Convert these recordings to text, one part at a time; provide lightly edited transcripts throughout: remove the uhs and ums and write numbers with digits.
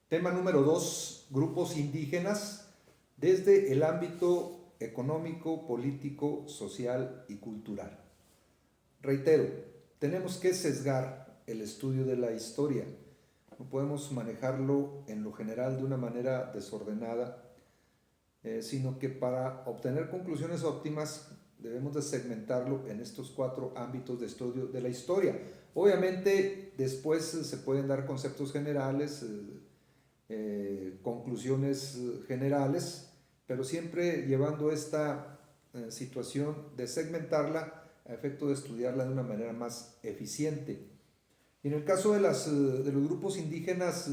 Tema número 2, grupos indígenas desde el ámbito económico, político, social y cultural. Reitero, tenemos que sesgar el estudio de la historia. No podemos manejarlo en lo general de una manera desordenada, sino que para obtener conclusiones óptimas debemos de segmentarlo en estos 4 ámbitos de estudio de la historia. Obviamente después se pueden dar conceptos generales, conclusiones generales, pero siempre llevando esta situación de segmentarla a efecto de estudiarla de una manera más eficiente. Y en el caso de los grupos indígenas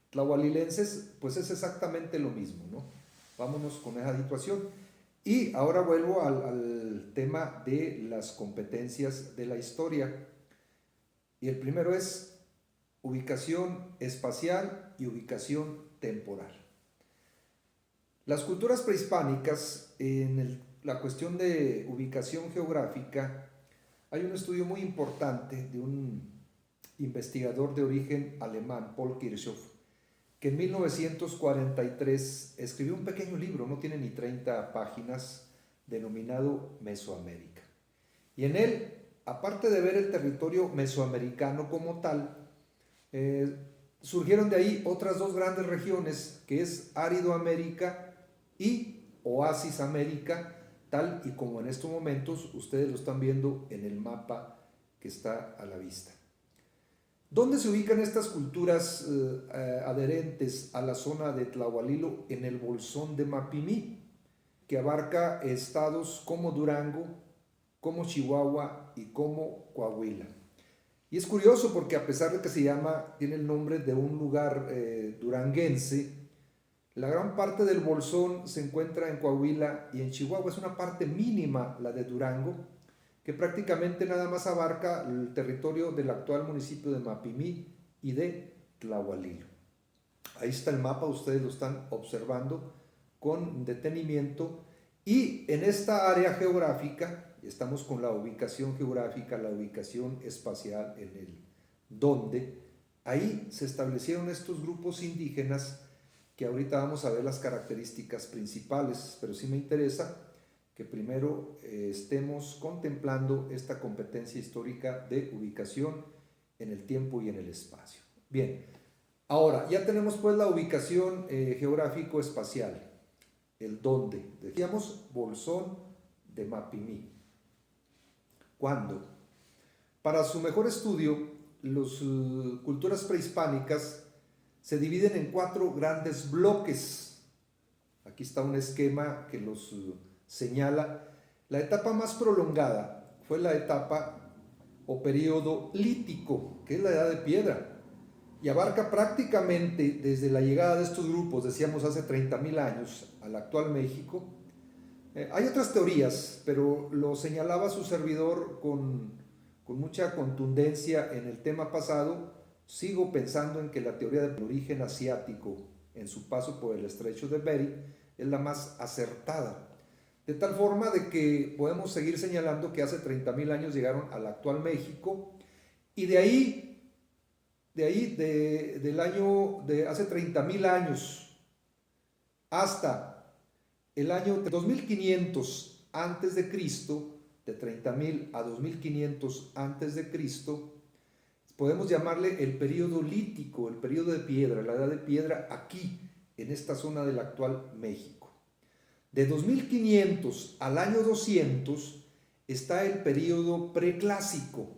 tlahualilenses, pues es exactamente lo mismo, ¿no? Vámonos con esa situación. Y ahora vuelvo al tema de las competencias de la historia. Y el primero es ubicación espacial y ubicación temporal. Las culturas prehispánicas, en la cuestión de ubicación geográfica, hay un estudio muy importante de un investigador de origen alemán, Paul Kirchhoff, que en 1943 escribió un pequeño libro, no tiene ni 30 páginas, denominado Mesoamérica. Y en él, aparte de ver el territorio mesoamericano como tal, surgieron de ahí otras 2 grandes regiones, que es Árido América y Oasis América, tal y como en estos momentos ustedes lo están viendo en el mapa que está a la vista. ¿Dónde se ubican estas culturas adherentes a la zona de Tlahualilo? En el bolsón de Mapimí, que abarca estados como Durango, como Chihuahua y como Coahuila. Y es curioso porque a pesar de que tiene el nombre de un lugar duranguense, la gran parte del bolsón se encuentra en Coahuila y en Chihuahua. Es una parte mínima la de Durango, que prácticamente nada más abarca el territorio del actual municipio de Mapimí y de Tlahualilo. Ahí está el mapa, ustedes lo están observando con detenimiento. Y en esta área geográfica, estamos con la ubicación geográfica, la ubicación espacial en el dónde, ahí se establecieron estos grupos indígenas que ahorita vamos a ver las características principales, pero sí me interesa que primero estemos contemplando esta competencia histórica de ubicación en el tiempo y en el espacio. Bien, ahora ya tenemos pues la ubicación geográfico-espacial, el dónde. Decíamos bolsón de Mapimí. ¿Cuándo? Para su mejor estudio, las culturas prehispánicas se dividen en 4 grandes bloques. Aquí está un esquema que los señala. La etapa más prolongada fue la etapa o periodo lítico, que es la edad de piedra, y abarca prácticamente desde la llegada de estos grupos, decíamos hace 30,000 años, al actual México. Hay otras teorías, pero lo señalaba su servidor con mucha contundencia en el tema pasado. Sigo pensando en que la teoría del origen asiático en su paso por el estrecho de Bering es la más acertada. De tal forma de que podemos seguir señalando que hace 30,000 años llegaron al actual México y del año de hace 30,000 años hasta el año 2500 antes de Cristo, de 30,000 a 2500 antes de Cristo, podemos llamarle el periodo lítico, el periodo de piedra, la edad de piedra aquí, en esta zona del actual México. De 2500 al año 200 está el periodo preclásico.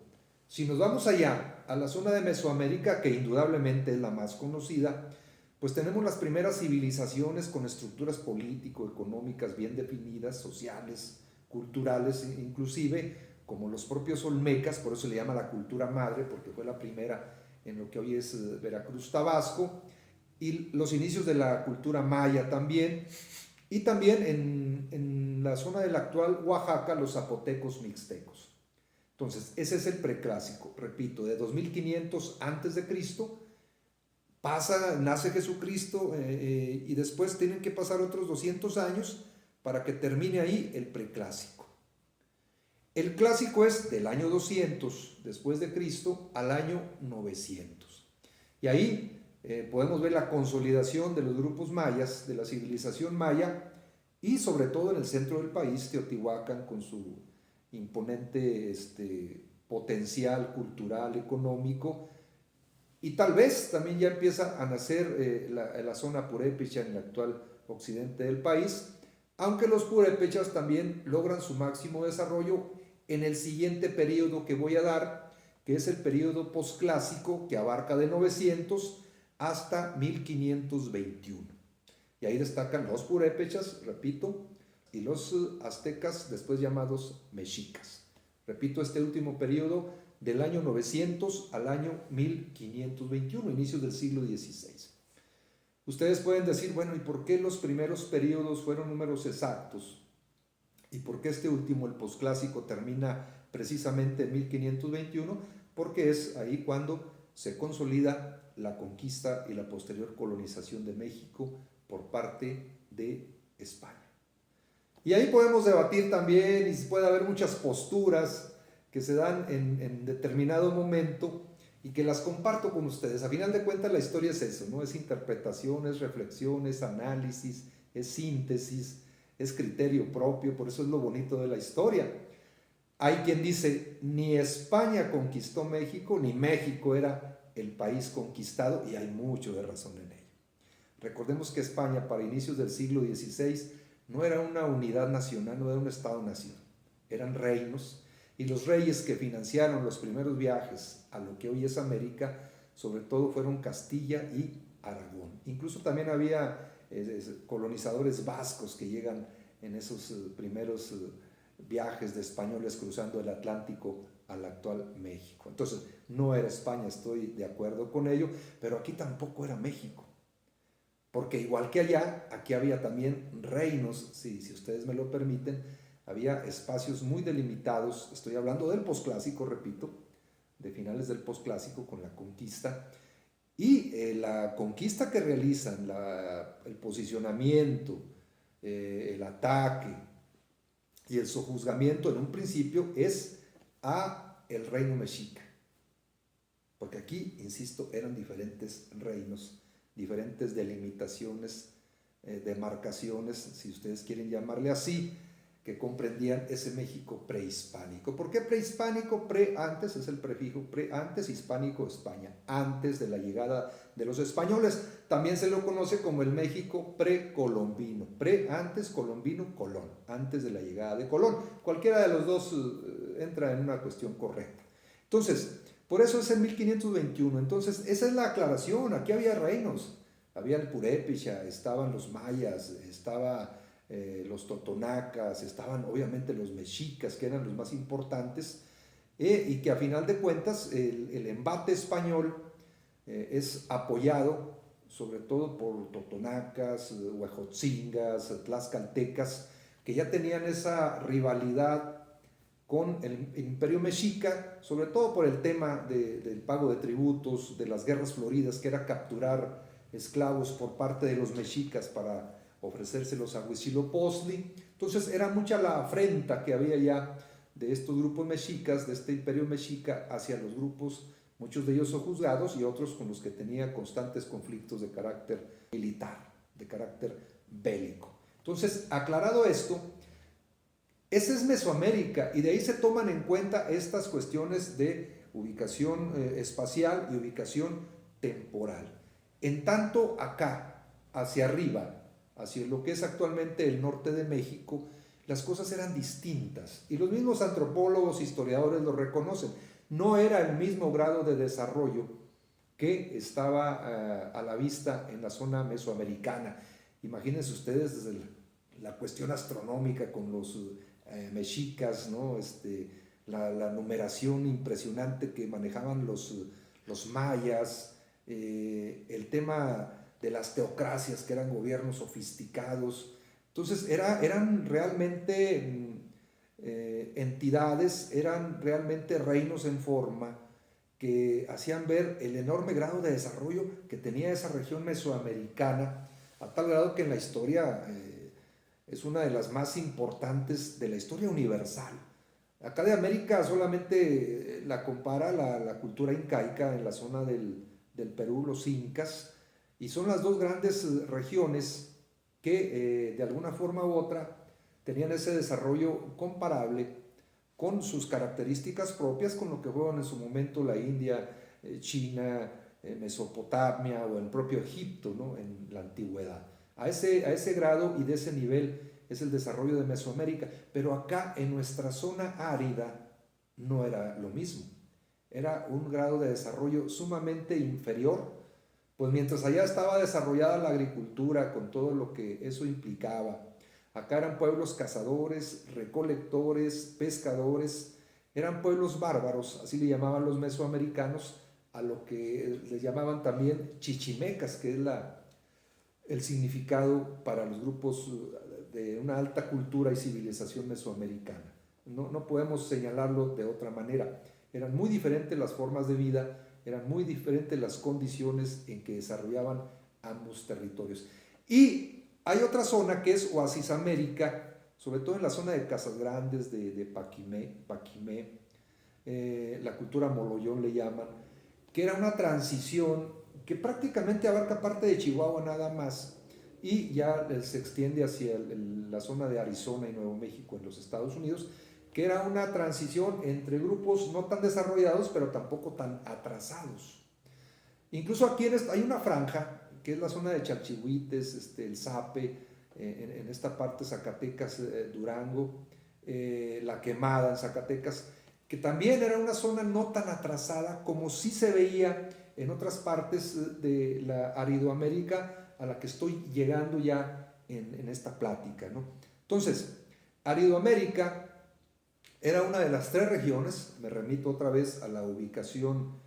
Si nos vamos allá, a la zona de Mesoamérica, que indudablemente es la más conocida, pues tenemos las primeras civilizaciones con estructuras político-económicas bien definidas, sociales, culturales inclusive, como los propios olmecas, por eso se le llama la cultura madre, porque fue la primera en lo que hoy es Veracruz, Tabasco, y los inicios de la cultura maya también, y también en la zona del actual Oaxaca, los zapotecos mixtecos. Entonces, ese es el preclásico, repito, de 2500 antes de Cristo, nace Jesucristo y después tienen que pasar otros 200 años para que termine ahí el preclásico. El clásico es del año 200 después de Cristo al año 900. Y ahí podemos ver la consolidación de los grupos mayas, de la civilización maya, y sobre todo en el centro del país, Teotihuacán, con su imponente potencial cultural, económico, y tal vez también ya empieza a nacer la zona purépecha en el actual occidente del país, aunque los purépechas también logran su máximo desarrollo en el siguiente periodo que voy a dar, que es el periodo posclásico, que abarca de 900 hasta 1521. Y ahí destacan los purépechas, repito, y los aztecas, después llamados mexicas. Repito, este último periodo del año 900 al año 1521, inicios del siglo XVI. Ustedes pueden decir, bueno, ¿y por qué los primeros periodos fueron números exactos? ¿Y por qué este último, el posclásico, termina precisamente en 1521? Porque es ahí cuando se consolida la conquista y la posterior colonización de México por parte de España. Y ahí podemos debatir también, y puede haber muchas posturas que se dan en determinado momento y que las comparto con ustedes. A final de cuentas la historia es eso, ¿no? Es interpretación, es reflexión, es análisis, es síntesis, es criterio propio, por eso es lo bonito de la historia. Hay quien dice, ni España conquistó México, ni México era el país conquistado, y hay mucho de razón en ello. Recordemos que España para inicios del siglo XVI no era una unidad nacional, no era un Estado-nación, eran reinos, y los reyes que financiaron los primeros viajes a lo que hoy es América, sobre todo fueron Castilla y Aragón. Incluso también había colonizadores vascos que llegan en esos primeros viajes de españoles cruzando el Atlántico al actual México. Entonces, no era España, estoy de acuerdo con ello, pero aquí tampoco era México. Porque igual que allá, aquí había también reinos, si ustedes me lo permiten, había espacios muy delimitados, estoy hablando del posclásico, repito, de finales del posclásico con la conquista, y la conquista que realizan, el posicionamiento, el ataque y el sojuzgamiento en un principio es a el reino mexica, porque aquí, insisto, eran diferentes reinos, diferentes delimitaciones, demarcaciones, si ustedes quieren llamarle así, que comprendían ese México prehispánico. ¿Por qué prehispánico? Antes es el prefijo antes, hispánico, España, antes de la llegada de los españoles. También se lo conoce como el México precolombino, antes, colombino, Colón, antes de la llegada de Colón. Cualquiera de los dos entra en una cuestión correcta. Entonces, por eso es en 1521. Entonces, esa es la aclaración. Aquí había reinos. Había el purépecha, estaban los mayas, estaba los totonacas, estaban obviamente los mexicas, que eran los más importantes, y que a final de cuentas el embate español es apoyado sobre todo por totonacas, huejotzingas, tlaxcaltecas, que ya tenían esa rivalidad con el imperio mexica, sobre todo por el tema del pago de tributos, de las guerras floridas, que era capturar esclavos por parte de los mexicas para ofrecérselos a Huitzilopochtli. Entonces era mucha la afrenta que había ya de estos grupos mexicas, de este imperio mexica, hacia los grupos, muchos de ellos sojuzgados y otros con los que tenía constantes conflictos de carácter militar, de carácter bélico. Entonces, aclarado esto, ese es Mesoamérica, y de ahí se toman en cuenta estas cuestiones de ubicación espacial y ubicación temporal. En tanto acá, hacia arriba, hacia lo que es actualmente el norte de México, las cosas eran distintas, y los mismos antropólogos, historiadores lo reconocen. No era el mismo grado de desarrollo que estaba a la vista en la zona mesoamericana. Imagínense ustedes desde la cuestión astronómica con los mexicas, ¿no? La numeración impresionante que manejaban los mayas, el tema de las teocracias, que eran gobiernos sofisticados. Entonces eran realmente entidades, eran realmente reinos en forma que hacían ver el enorme grado de desarrollo que tenía esa región mesoamericana, a tal grado que en la historia es una de las más importantes de la historia universal. Acá de América solamente la compara la cultura incaica en la zona del Perú, los incas, Y son las dos grandes regiones que de alguna forma u otra tenían ese desarrollo comparable con sus características propias con lo que fueron en su momento la India, China, Mesopotamia o el propio Egipto, ¿no? En la antigüedad. A ese grado y de ese nivel es el desarrollo de Mesoamérica, pero acá en nuestra zona árida no era lo mismo, era un grado de desarrollo sumamente inferior, pues mientras allá estaba desarrollada la agricultura con todo lo que eso implicaba, acá eran pueblos cazadores, recolectores, pescadores, eran pueblos bárbaros, así le llamaban los mesoamericanos, a lo que les llamaban también chichimecas, que es el significado para los grupos de una alta cultura y civilización mesoamericana. No podemos señalarlo de otra manera. Eran muy diferentes las formas de vida, eran muy diferentes las condiciones en que desarrollaban ambos territorios. Y hay otra zona que es Oasis América, sobre todo en la zona de Casas Grandes, de Paquimé, la cultura moloyón le llaman, que era una transición que prácticamente abarca parte de Chihuahua nada más y ya se extiende hacia la zona de Arizona y Nuevo México en los Estados Unidos, que era una transición entre grupos no tan desarrollados pero tampoco tan atrasados. Incluso aquí hay una franja que es la zona de Chalchihuites, el Zape, en esta parte Zacatecas, Durango, La Quemada en Zacatecas, que también era una zona no tan atrasada como sí se veía en otras partes de la Aridoamérica a la que estoy llegando ya en esta plática, ¿no? Entonces, Aridoamérica era una de las tres regiones, me remito otra vez a la ubicación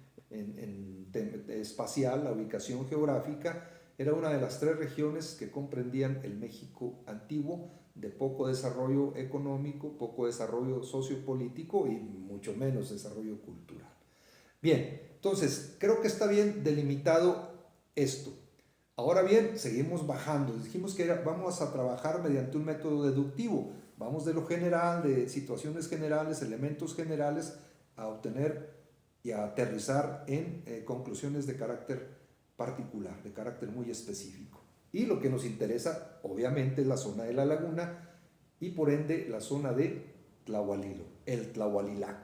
espacial, la ubicación geográfica, era una de las tres regiones que comprendían el México antiguo, de poco desarrollo económico, poco desarrollo sociopolítico y mucho menos desarrollo cultural. Bien, entonces creo que está bien delimitado esto. Ahora bien, seguimos bajando. Dijimos que vamos a trabajar mediante un método deductivo. Vamos de lo general, de situaciones generales, elementos generales, a obtener y a aterrizar en conclusiones de carácter particular, de carácter muy específico. Y lo que nos interesa, obviamente, es la zona de la laguna y por ende la zona de Tlahualilo, el Tlahualilac.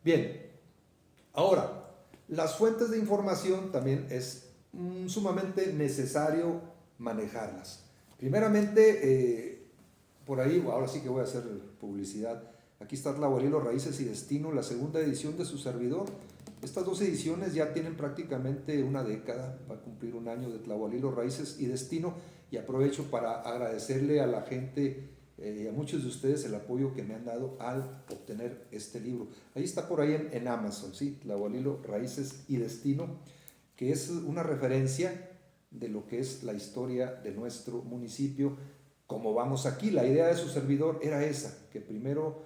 Bien, ahora, las fuentes de información también es sumamente necesario manejarlas. Primeramente, por ahí, ahora sí que voy a hacer publicidad. Aquí está Tlahualilo, Raíces y Destino, la segunda edición de su servidor. Estas dos ediciones ya tienen prácticamente una década, va a cumplir un año de Tlahualilo, Raíces y Destino, y aprovecho para agradecerle a la gente y a muchos de ustedes el apoyo que me han dado al obtener este libro. Ahí está por ahí en Amazon, ¿sí? Tlahualilo, Raíces y Destino, que es una referencia de lo que es la historia de nuestro municipio. Como vamos aquí, la idea de su servidor era esa, que primero,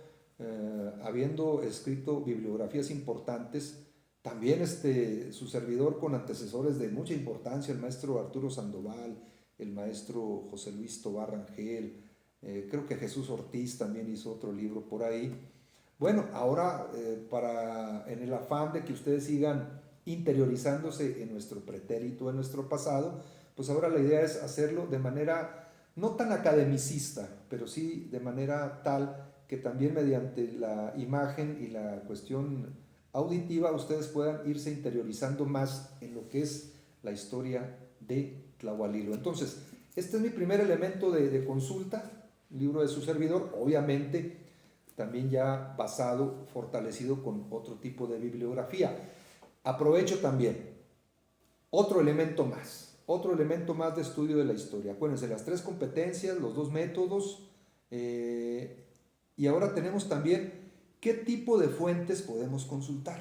habiendo escrito bibliografías importantes, también su servidor con antecesores de mucha importancia, el maestro Arturo Sandoval, el maestro José Luis Tobar Rangel, creo que Jesús Ortiz también hizo otro libro por ahí. Bueno, ahora en el afán de que ustedes sigan interiorizándose en nuestro pretérito, en nuestro pasado, pues ahora la idea es hacerlo de manera no tan academicista, pero sí de manera tal que también mediante la imagen y la cuestión auditiva ustedes puedan irse interiorizando más en lo que es la historia de Tlahualilo. Entonces, este es mi primer elemento de consulta, libro de su servidor, obviamente también ya basado, fortalecido con otro tipo de bibliografía. Aprovecho también otro elemento más de estudio de la historia. Acuérdense, las tres competencias, los dos métodos, y ahora tenemos también qué tipo de fuentes podemos consultar.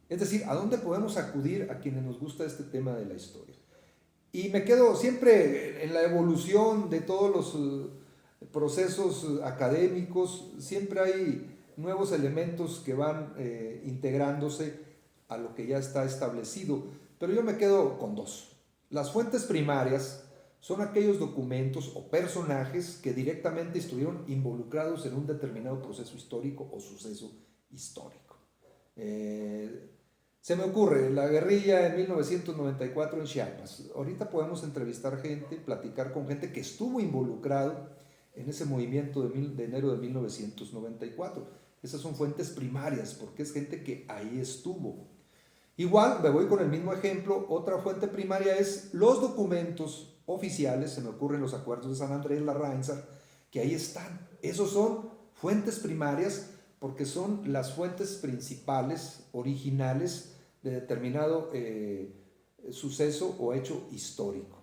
Es decir, a dónde podemos acudir a quienes nos gusta este tema de la historia. Y me quedo siempre en la evolución de todos los procesos académicos, siempre hay nuevos elementos que van integrándose a lo que ya está establecido, pero yo me quedo con dos. Las fuentes primarias son aquellos documentos o personajes que directamente estuvieron involucrados en un determinado proceso histórico o suceso histórico. Se me ocurre, la guerrilla en 1994 en Chiapas. Ahorita podemos entrevistar gente, platicar con gente que estuvo involucrado en ese movimiento de enero de 1994. Esas son fuentes primarias, porque es gente que ahí estuvo. Igual, me voy con el mismo ejemplo, otra fuente primaria es los documentos oficiales, se me ocurren los acuerdos de San Andrés, Larrainzar, que ahí están. Esos son fuentes primarias porque son las fuentes principales, originales, de determinado suceso o hecho histórico,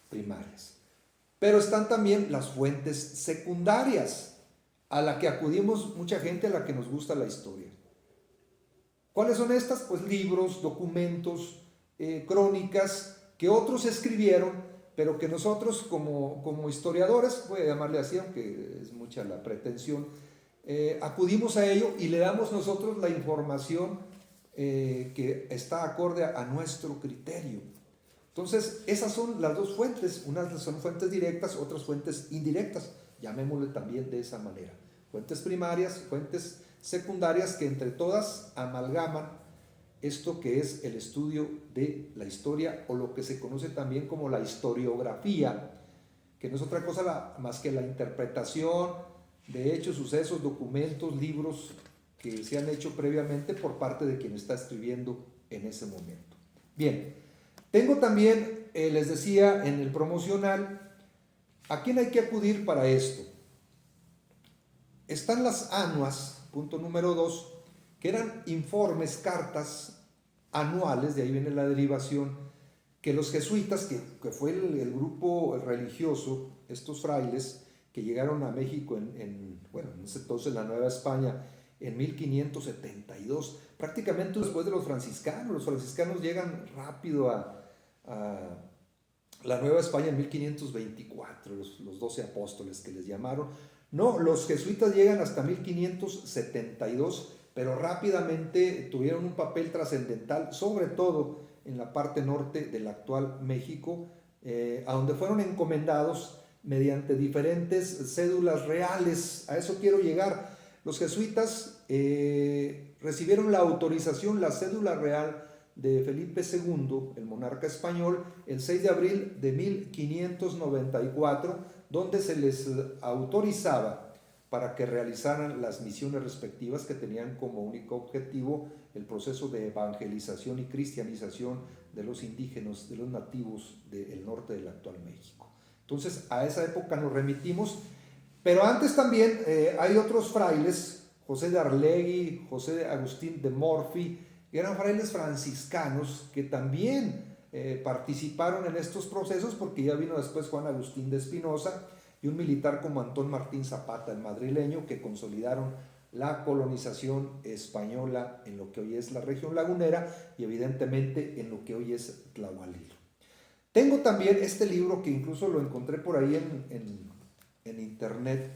primarias. Pero están también las fuentes secundarias, a la que acudimos mucha gente a la que nos gusta la historia. ¿Cuáles son estas? Pues libros, documentos, crónicas que otros escribieron, pero que nosotros como historiadores, voy a llamarle así, aunque es mucha la pretensión, acudimos a ello y le damos nosotros la información que está acorde a nuestro criterio. Entonces, esas son las dos fuentes, unas son fuentes directas, otras fuentes indirectas, llamémosle también de esa manera. Fuentes primarias, fuentes secundarias que entre todas amalgaman esto que es el estudio de la historia o lo que se conoce también como la historiografía, que no es otra cosa más que la interpretación de hechos, sucesos, documentos, libros que se han hecho previamente por parte de quien está escribiendo en ese momento. Bien, tengo también, les decía en el promocional, ¿a quién hay que acudir para esto? Están las ANUAS, punto número 2, que eran informes, cartas anuales, de ahí viene la derivación, que los jesuitas, que fue el grupo religioso, estos frailes, que llegaron a México en ese entonces la Nueva España, en 1572, prácticamente después de los franciscanos llegan rápido a la Nueva España en 1524, los 12 apóstoles que les llamaron. No, los jesuitas llegan hasta 1572, pero rápidamente tuvieron un papel trascendental, sobre todo en la parte norte del actual México, a donde fueron encomendados mediante diferentes cédulas reales. A eso quiero llegar. Los jesuitas recibieron la autorización, la cédula real de Felipe II, el monarca español, el 6 de abril de 1594, donde se les autorizaba para que realizaran las misiones respectivas que tenían como único objetivo el proceso de evangelización y cristianización de los indígenas, de los nativos del norte del actual México. Entonces, a esa época nos remitimos, pero antes también hay otros frailes, José de Arlegui, José de Agustín de Morphy, que eran frailes franciscanos que también participaron en estos procesos, porque ya vino después Juan Agustín de Espinosa y un militar como Antón Martín Zapata, el madrileño, que consolidaron la colonización española en lo que hoy es la región lagunera y evidentemente en lo que hoy es Tlahualilo. Tengo también este libro que incluso lo encontré por ahí en internet,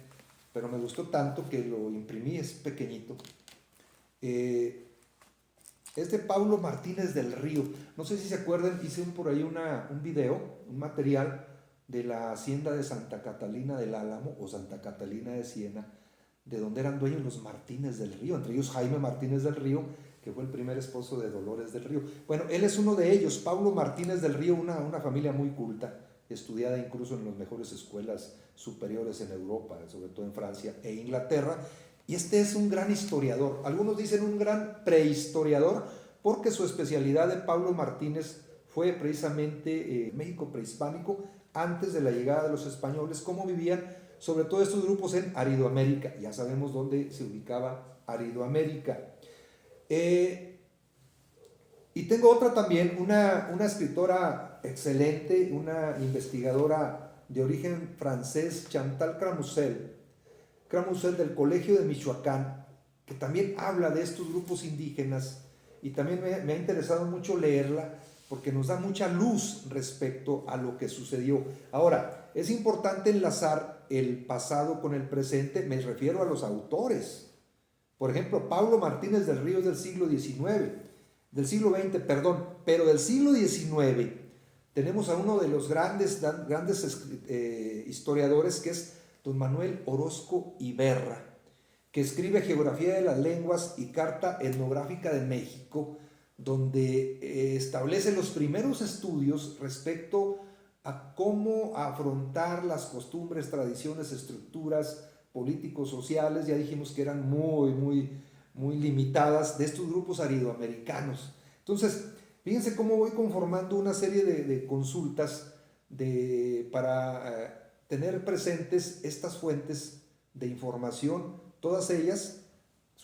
pero me gustó tanto que lo imprimí, es pequeñito. Es de Paulo Martínez del Río. No sé si se acuerdan, hice por ahí un video, un material de la hacienda de Santa Catalina del Álamo o Santa Catalina de Siena, de donde eran dueños los Martínez del Río, entre ellos Jaime Martínez del Río, que fue el primer esposo de Dolores del Río. Bueno, él es uno de ellos, Paulo Martínez del Río, una familia muy culta, estudiada incluso en las mejores escuelas superiores en Europa, sobre todo en Francia e Inglaterra, y este es un gran historiador, algunos dicen un gran prehistoriador, porque su especialidad de Paulo Martínez fue precisamente México prehispánico, antes de la llegada de los españoles, cómo vivían sobre todo estos grupos en Aridoamérica. Ya sabemos dónde se ubicaba Aridoamérica. Y tengo otra también, una escritora excelente, una investigadora de origen francés, Chantal Cramusel del Colegio de Michoacán, que también habla de estos grupos indígenas, y también me ha interesado mucho leerla porque nos da mucha luz respecto a lo que sucedió. Ahora, es importante enlazar el pasado con el presente, me refiero a los autores. Por ejemplo, Paulo Martínez del Río es del siglo XIX, del siglo XX, perdón, pero del siglo XIX tenemos a uno de los grandes historiadores, que es don Manuel Orozco Iberra, que escribe Geografía de las Lenguas y Carta Etnográfica de México, donde establece los primeros estudios respecto a cómo afrontar las costumbres, tradiciones, estructuras políticos, sociales, ya dijimos que eran muy limitadas, de estos grupos aridoamericanos. Entonces, fíjense cómo voy conformando una serie de consultas para tener presentes estas fuentes de información, todas ellas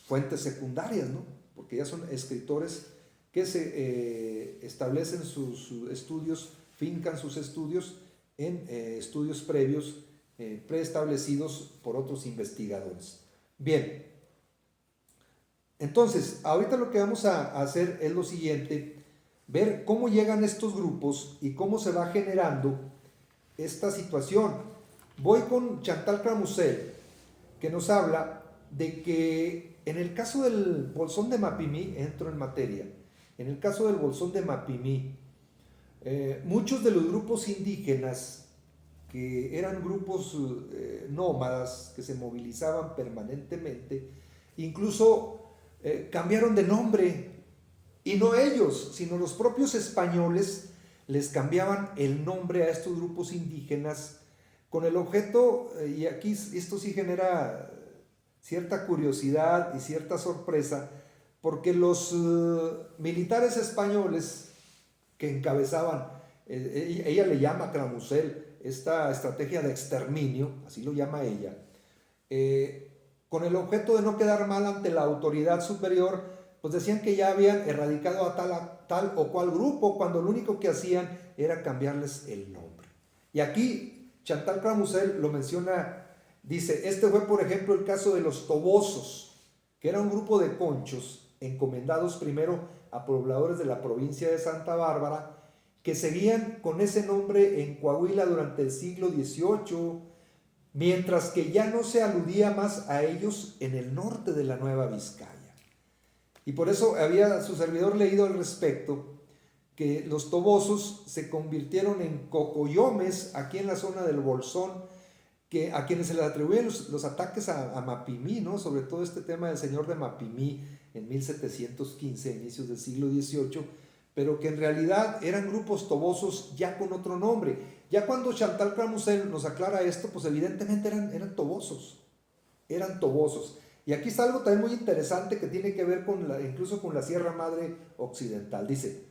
fuentes secundarias, ¿no? Porque ya son escritores que se establecen sus estudios, fincan sus estudios en estudios previos preestablecidos por otros investigadores. Bien, entonces, ahorita lo que vamos a hacer es lo siguiente, ver cómo llegan estos grupos y cómo se va generando esta situación. Voy con Chantal Clamusel, que nos habla de que en el caso del bolsón de Mapimí, entro en materia, en el caso del bolsón de Mapimí, muchos de los grupos indígenas, que eran grupos nómadas, que se movilizaban permanentemente, incluso cambiaron de nombre, y no ellos, sino los propios españoles les cambiaban el nombre a estos grupos indígenas con el objeto, y aquí esto sí genera cierta curiosidad y cierta sorpresa, porque los militares españoles que encabezaban, ella le llama Clamusel, esta estrategia de exterminio, así lo llama ella, con el objeto de no quedar mal ante la autoridad superior, pues decían que ya habían erradicado a tal o cual grupo, cuando lo único que hacían era cambiarles el nombre. Y aquí Chantal Clamusel lo menciona, dice, este fue por ejemplo el caso de los Tobosos, que era un grupo de conchos encomendados primero a pobladores de la provincia de Santa Bárbara, que seguían con ese nombre en Coahuila durante el siglo XVIII, mientras que ya no se aludía más a ellos en el norte de la Nueva Vizcaya. Y por eso había su servidor leído al respecto que los Tobosos se convirtieron en cocoyomes aquí en la zona del Bolsón, que a quienes se les atribuyen los ataques a Mapimí, ¿no? Sobre todo este tema del señor de Mapimí en 1715, inicios del siglo XVIII, pero que en realidad eran grupos tobosos ya con otro nombre. Ya cuando Chantal Clamusel nos aclara esto, pues evidentemente eran tobosos, eran tobosos. Y aquí está algo también muy interesante que tiene que ver incluso con la Sierra Madre Occidental. Dice,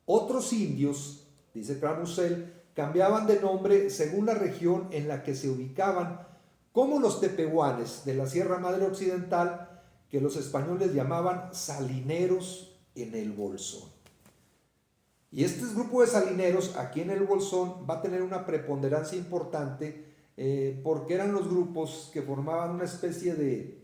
otros indios, dice Clamusel, cambiaban de nombre según la región en la que se ubicaban, como los tepehuanes de la Sierra Madre Occidental, que los españoles llamaban salineros en el Bolsón. Y este grupo de salineros aquí en el Bolsón va a tener una preponderancia importante porque eran los grupos que formaban una especie de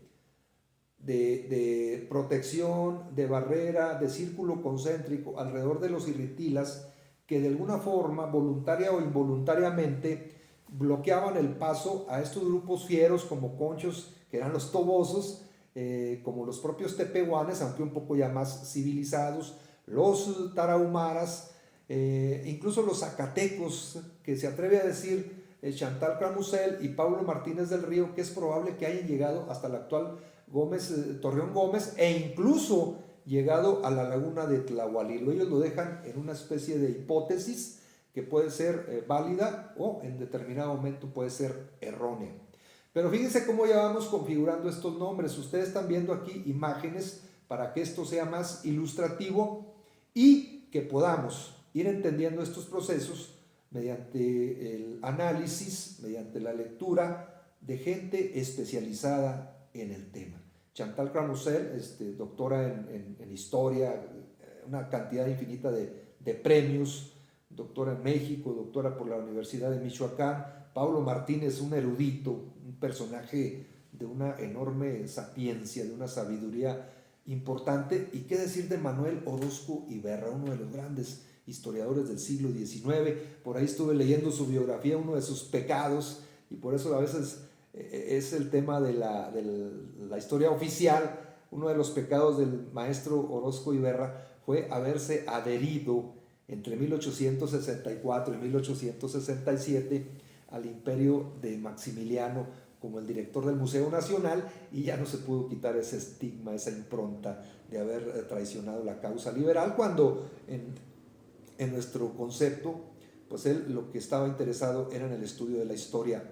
protección, de barrera, de círculo concéntrico alrededor de los irritilas, que de alguna forma, voluntaria o involuntariamente, bloqueaban el paso a estos grupos fieros como conchos, que eran los tobosos, como los propios tepehuanes, aunque un poco ya más civilizados, los tarahumaras, incluso los zacatecos, que se atreve a decir Chantal Clamusel y Pablo Martínez del Río, que es probable que hayan llegado hasta la actual Torreón Gómez, e incluso llegado a la laguna de Tlahualilo. Ellos lo dejan en una especie de hipótesis que puede ser válida o en determinado momento puede ser errónea. Pero fíjense cómo ya vamos configurando estos nombres. Ustedes están viendo aquí imágenes para que esto sea más ilustrativo y que podamos ir entendiendo estos procesos mediante el análisis, mediante la lectura de gente especializada en el tema. Chantal Clamusel, doctora en historia, una cantidad infinita de premios, doctora en México, doctora por la Universidad de Michoacán. Pablo Martínez, un erudito, un personaje de una enorme sapiencia, de una sabiduría importante. Y qué decir de Manuel Orozco Iberra, uno de los grandes historiadores del siglo XIX. Por ahí estuve leyendo su biografía, uno de sus pecados, y por eso a veces es el tema de la historia oficial. Uno de los pecados del maestro Orozco Iberra fue haberse adherido entre 1864 y 1867 al imperio de Maximiliano, como el director del Museo Nacional, y ya no se pudo quitar ese estigma, esa impronta de haber traicionado la causa liberal, cuando en nuestro concepto, pues él lo que estaba interesado era en el estudio de la historia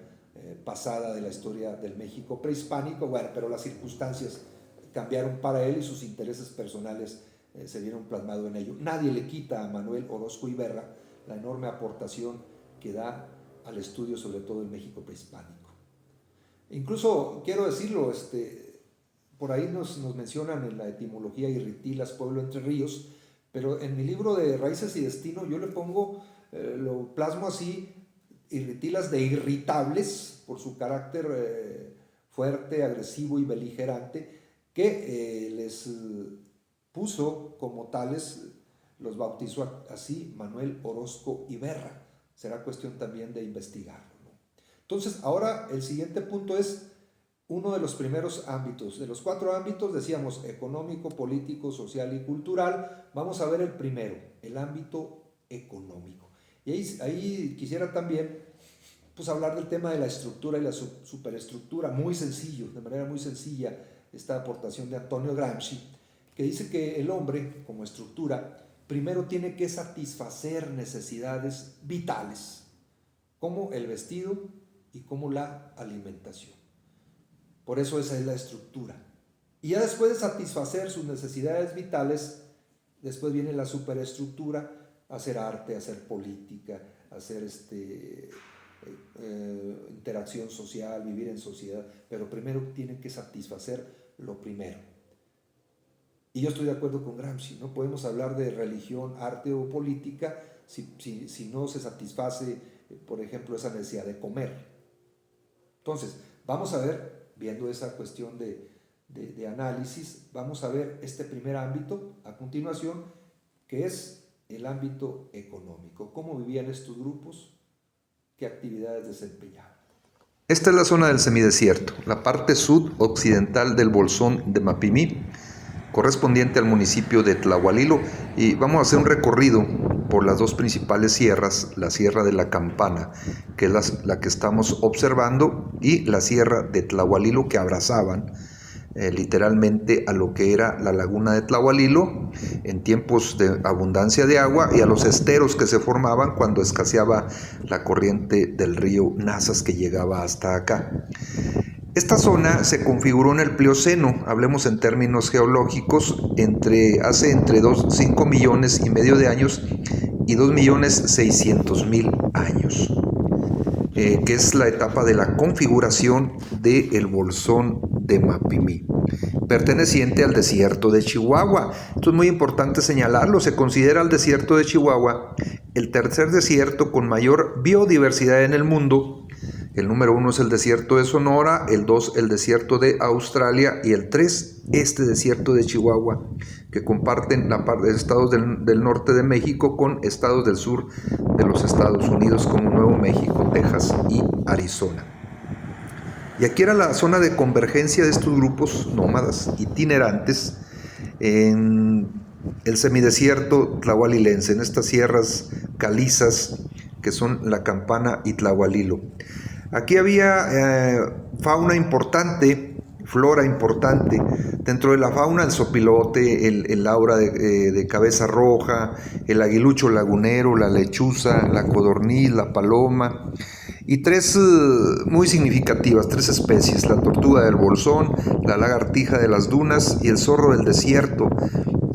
pasada, de la historia del México prehispánico. Bueno, pero las circunstancias cambiaron para él y sus intereses personales se vieron plasmados en ello. Nadie le quita a Manuel Orozco Iberra la enorme aportación que da al estudio, sobre todo del México prehispánico. Incluso, quiero decirlo, por ahí nos mencionan en la etimología Irritilas, pueblo entre ríos, pero en mi libro de Raíces y Destino yo le pongo, lo plasmo así, Irritilas de irritables, por su carácter fuerte, agresivo y beligerante, que les puso como tales, los bautizó así Manuel Orozco Iberra. Será cuestión también de investigarlo, ¿no? Entonces, ahora el siguiente punto es uno de los primeros ámbitos. De los 4 ámbitos, decíamos, económico, político, social y cultural. Vamos a ver el primero, el ámbito económico. Y ahí quisiera también pues, hablar del tema de la estructura y la superestructura, muy sencillo, de manera muy sencilla, esta aportación de Antonio Gramsci, que dice que el hombre, como estructura, primero tiene que satisfacer necesidades vitales, como el vestido y como la alimentación. Por eso esa es la estructura. Y ya después de satisfacer sus necesidades vitales, después viene la superestructura, hacer arte, hacer política, hacer interacción social, vivir en sociedad, pero primero tienen que satisfacer lo primero. Y yo estoy de acuerdo con Gramsci, no podemos hablar de religión, arte o política si no se satisface, por ejemplo, esa necesidad de comer. Entonces, vamos a ver, viendo esa cuestión de análisis, vamos a ver este primer ámbito a continuación, que es el ámbito económico. ¿Cómo vivían estos grupos? ¿Qué actividades desempeñaban? Esta es la zona del semidesierto, la parte sudoccidental del bolsón de Mapimí, correspondiente al municipio de Tlahualilo, y vamos a hacer un recorrido por las 2 principales sierras, la Sierra de la Campana, que es la que estamos observando, y la Sierra de Tlahualilo, que abrazaban literalmente a lo que era la laguna de Tlahualilo en tiempos de abundancia de agua, y a los esteros que se formaban cuando escaseaba la corriente del río Nazas, que llegaba hasta acá. Esta zona se configuró en el Plioceno, hablemos en términos geológicos, hace entre 5 millones y medio de años y 2.600.000 años, que es la etapa de la configuración del bolsón de Mapimí, perteneciente al desierto de Chihuahua. Esto es muy importante señalarlo, se considera el desierto de Chihuahua el tercer desierto con mayor biodiversidad en el mundo. El número 1 es el desierto de Sonora, el 2 el desierto de Australia y el 3 este desierto de Chihuahua, que comparten la parte de estados del norte de México con estados del sur de los Estados Unidos como Nuevo México, Texas y Arizona. Y aquí era la zona de convergencia de estos grupos nómadas itinerantes en el semidesierto tlahualilense, en estas sierras calizas que son la Campana y Tlahualilo. Aquí había fauna importante, flora importante. Dentro de la fauna, el sopilote, el laura de cabeza roja, el aguilucho lagunero, la lechuza, la codorniz, la paloma, y 3 muy significativas, 3 especies: la tortuga del bolsón, la lagartija de las dunas y el zorro del desierto,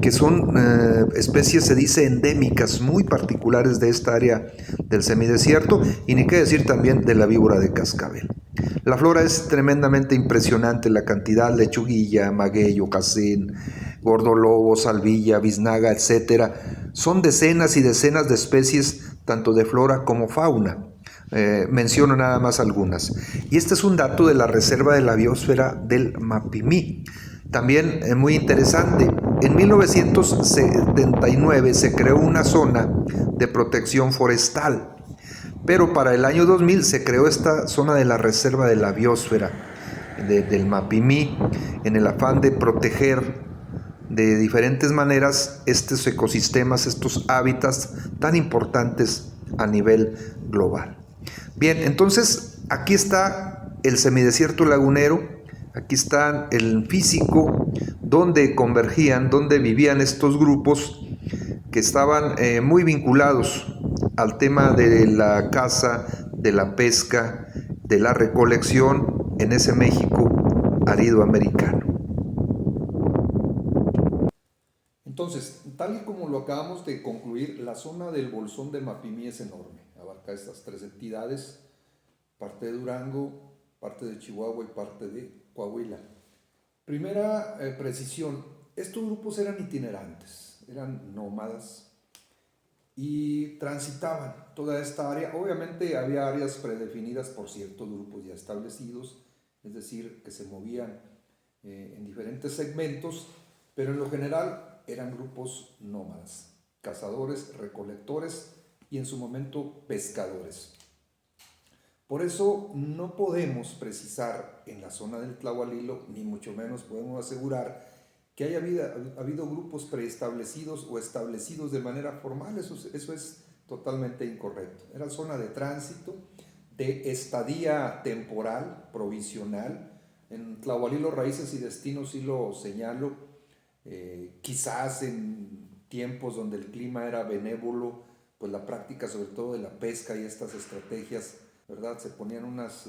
que son especies, se dice, endémicas, muy particulares de esta área del semidesierto, y ni qué decir también de la víbora de cascabel. La flora es tremendamente impresionante, la cantidad: lechuguilla, maguey, ocacén, gordolobo, salvilla, biznaga, etc. Son decenas y decenas de especies, tanto de flora como fauna. Menciono nada más algunas. Y este es un dato de la Reserva de la Biosfera del Mapimí. También muy interesante, en 1979 se creó una zona de protección forestal, pero para el año 2000 se creó esta zona de la Reserva de la Biosfera del Mapimí, en el afán de proteger de diferentes maneras estos ecosistemas, estos hábitats tan importantes a nivel global. Bien, entonces aquí está el semidesierto lagunero. Aquí está el físico donde convergían, donde vivían estos grupos que estaban muy vinculados al tema de la caza, de la pesca, de la recolección en ese México árido americano. Entonces, tal y como lo acabamos de concluir, la zona del Bolsón de Mapimí es enorme. Abarca estas tres entidades, parte de Durango, parte de Chihuahua y parte de Coahuila. Primera precisión, estos grupos eran itinerantes, eran nómadas y transitaban toda esta área. Obviamente había áreas predefinidas por ciertos grupos ya establecidos, es decir, que se movían en diferentes segmentos, pero en lo general eran grupos nómadas, cazadores, recolectores y en su momento pescadores. Por eso no podemos precisar en la zona del Tlahualilo, ni mucho menos podemos asegurar que haya habido grupos preestablecidos o establecidos de manera formal. Eso es totalmente incorrecto. Era zona de tránsito, de estadía temporal, provisional. En Tlahualilo, raíces y destinos sí lo señalo. Quizás en tiempos donde el clima era benévolo, pues la práctica sobre todo de la pesca y estas estrategias, ¿verdad? Se ponían unas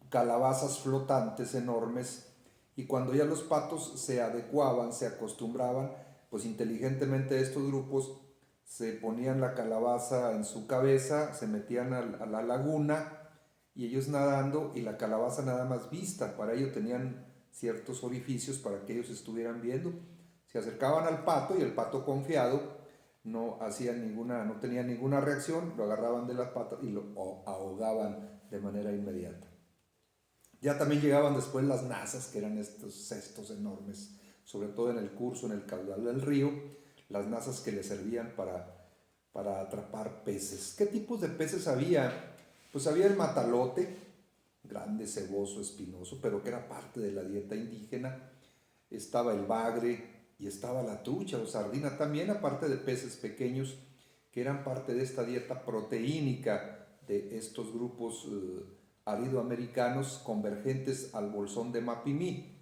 calabazas flotantes enormes y cuando ya los patos se adecuaban, se acostumbraban, pues inteligentemente estos grupos se ponían la calabaza en su cabeza, se metían a la laguna y ellos nadando y la calabaza nada más vista. Para ello tenían ciertos orificios para que ellos estuvieran viendo. Se acercaban al pato y el pato confiado no tenía ninguna reacción, lo agarraban de las patas y lo ahogaban de manera inmediata. Ya también llegaban después las nazas, que eran estos cestos enormes, sobre todo en el curso, en el caudal del río, las nazas que le servían para atrapar peces. ¿Qué tipos de peces había? Pues había el matalote, grande, ceboso, espinoso, pero que era parte de la dieta indígena. Estaba el bagre y estaba la trucha o sardina también, aparte de peces pequeños que eran parte de esta dieta proteínica de estos grupos aridoamericanos convergentes al bolsón de Mapimí.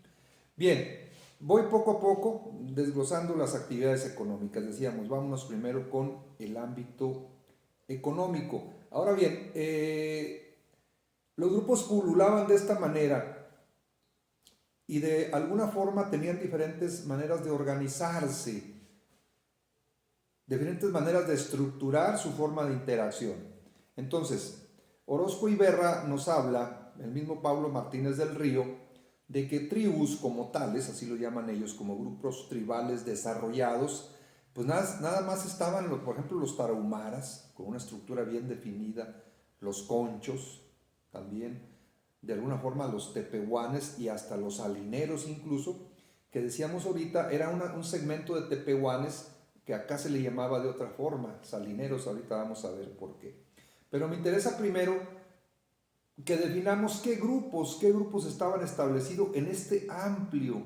Bien, voy poco a poco desglosando las actividades económicas. Decíamos, vámonos primero con el ámbito económico. Ahora bien, los grupos pululaban de esta manera y de alguna forma tenían diferentes maneras de organizarse, diferentes maneras de estructurar su forma de interacción. Entonces, Orozco y Berra nos habla, el mismo Pablo Martínez del Río, de que tribus como tales, así lo llaman ellos, como grupos tribales desarrollados, pues nada más estaban, por ejemplo, los tarahumaras, con una estructura bien definida, los conchos también, de alguna forma los tepehuanes y hasta los salineros incluso, que decíamos ahorita, era un segmento de tepehuanes que acá se le llamaba de otra forma, salineros, ahorita vamos a ver por qué. Pero me interesa primero que definamos qué grupos estaban establecidos en este amplio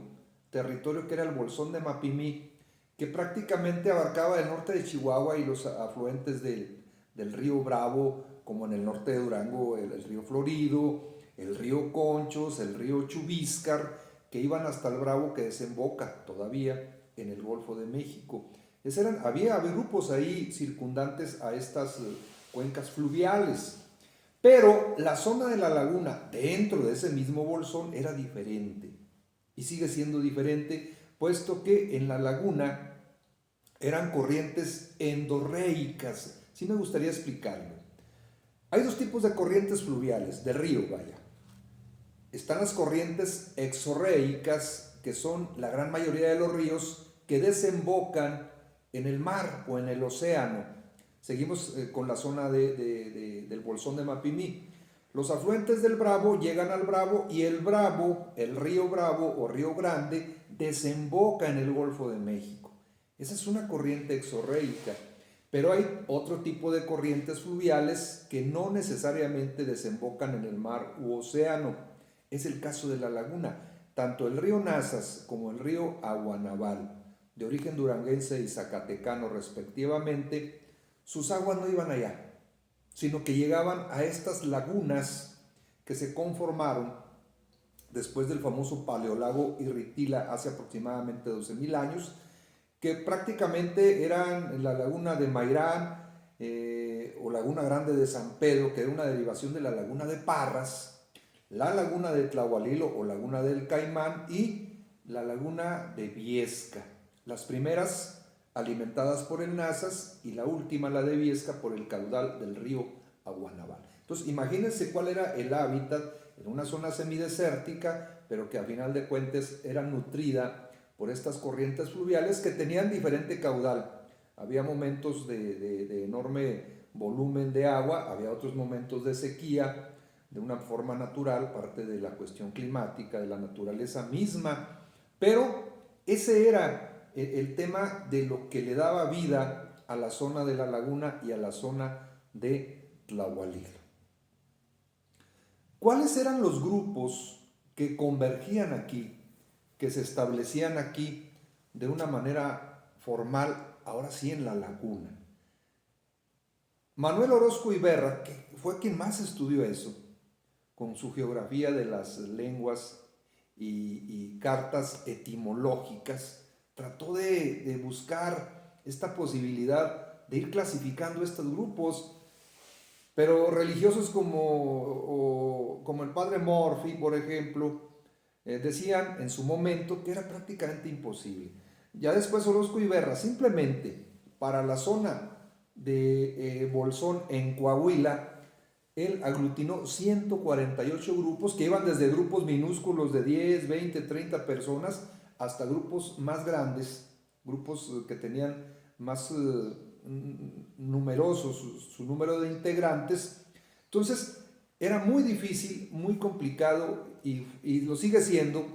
territorio que era el Bolsón de Mapimí, que prácticamente abarcaba el norte de Chihuahua y los afluentes del río Bravo, como en el norte de Durango, el río Florido, el río Conchos, el río Chubíscar, que iban hasta el Bravo, que desemboca todavía en el Golfo de México. Había grupos ahí circundantes a estas cuencas fluviales, pero la zona de la laguna dentro de ese mismo bolsón era diferente y sigue siendo diferente, puesto que en la laguna eran corrientes endorreicas. Sí me gustaría explicarlo. Hay dos tipos de corrientes fluviales, de río, vaya. Están las corrientes exorreicas, que son la gran mayoría de los ríos que desembocan en el mar o en el océano. Seguimos con la zona del bolsón de Mapimí. Los afluentes del Bravo llegan al Bravo y el Bravo, el río Bravo o río Grande, desemboca en el Golfo de México. Esa es una corriente exorreica. Pero hay otro tipo de corrientes fluviales que no necesariamente desembocan en el mar u océano. Es el caso de la laguna. Tanto el río Nazas como el río Aguanaval, de origen duranguense y zacatecano respectivamente, sus aguas no iban allá, sino que llegaban a estas lagunas que se conformaron después del famoso paleolago Irritila hace aproximadamente 12.000 años, que prácticamente eran la laguna de Mairán o Laguna Grande de San Pedro, que era una derivación de la laguna de Parras, la laguna de Tlahualilo o laguna del Caimán y la laguna de Viesca. Las primeras alimentadas por el Nazas y la última, la de Viesca, por el caudal del río Aguanabal. Entonces imagínense cuál era el hábitat en una zona semidesértica, pero que a final de cuentas era nutrida por estas corrientes fluviales que tenían diferente caudal. Había momentos de enorme volumen de agua, había otros momentos de sequía, de una forma natural, parte de la cuestión climática, de la naturaleza misma, pero ese era el tema de lo que le daba vida a la zona de la laguna y a la zona de Tlahualilo. ¿Cuáles eran los grupos que convergían aquí, que se establecían aquí de una manera formal, ahora sí en la laguna? Manuel Orozco Iberra, que fue quien más estudió eso, con su geografía de las lenguas y cartas etimológicas, trató de buscar esta posibilidad de ir clasificando estos grupos, pero religiosos como el padre Morphy, por ejemplo, decían en su momento que era prácticamente imposible. Ya después Orozco Iberra, simplemente para la zona de Bolsón en Coahuila, él aglutinó 148 grupos que iban desde grupos minúsculos de 10, 20, 30 personas hasta grupos más grandes, grupos que tenían más numerosos su número de integrantes. Entonces era muy difícil, muy complicado y lo sigue siendo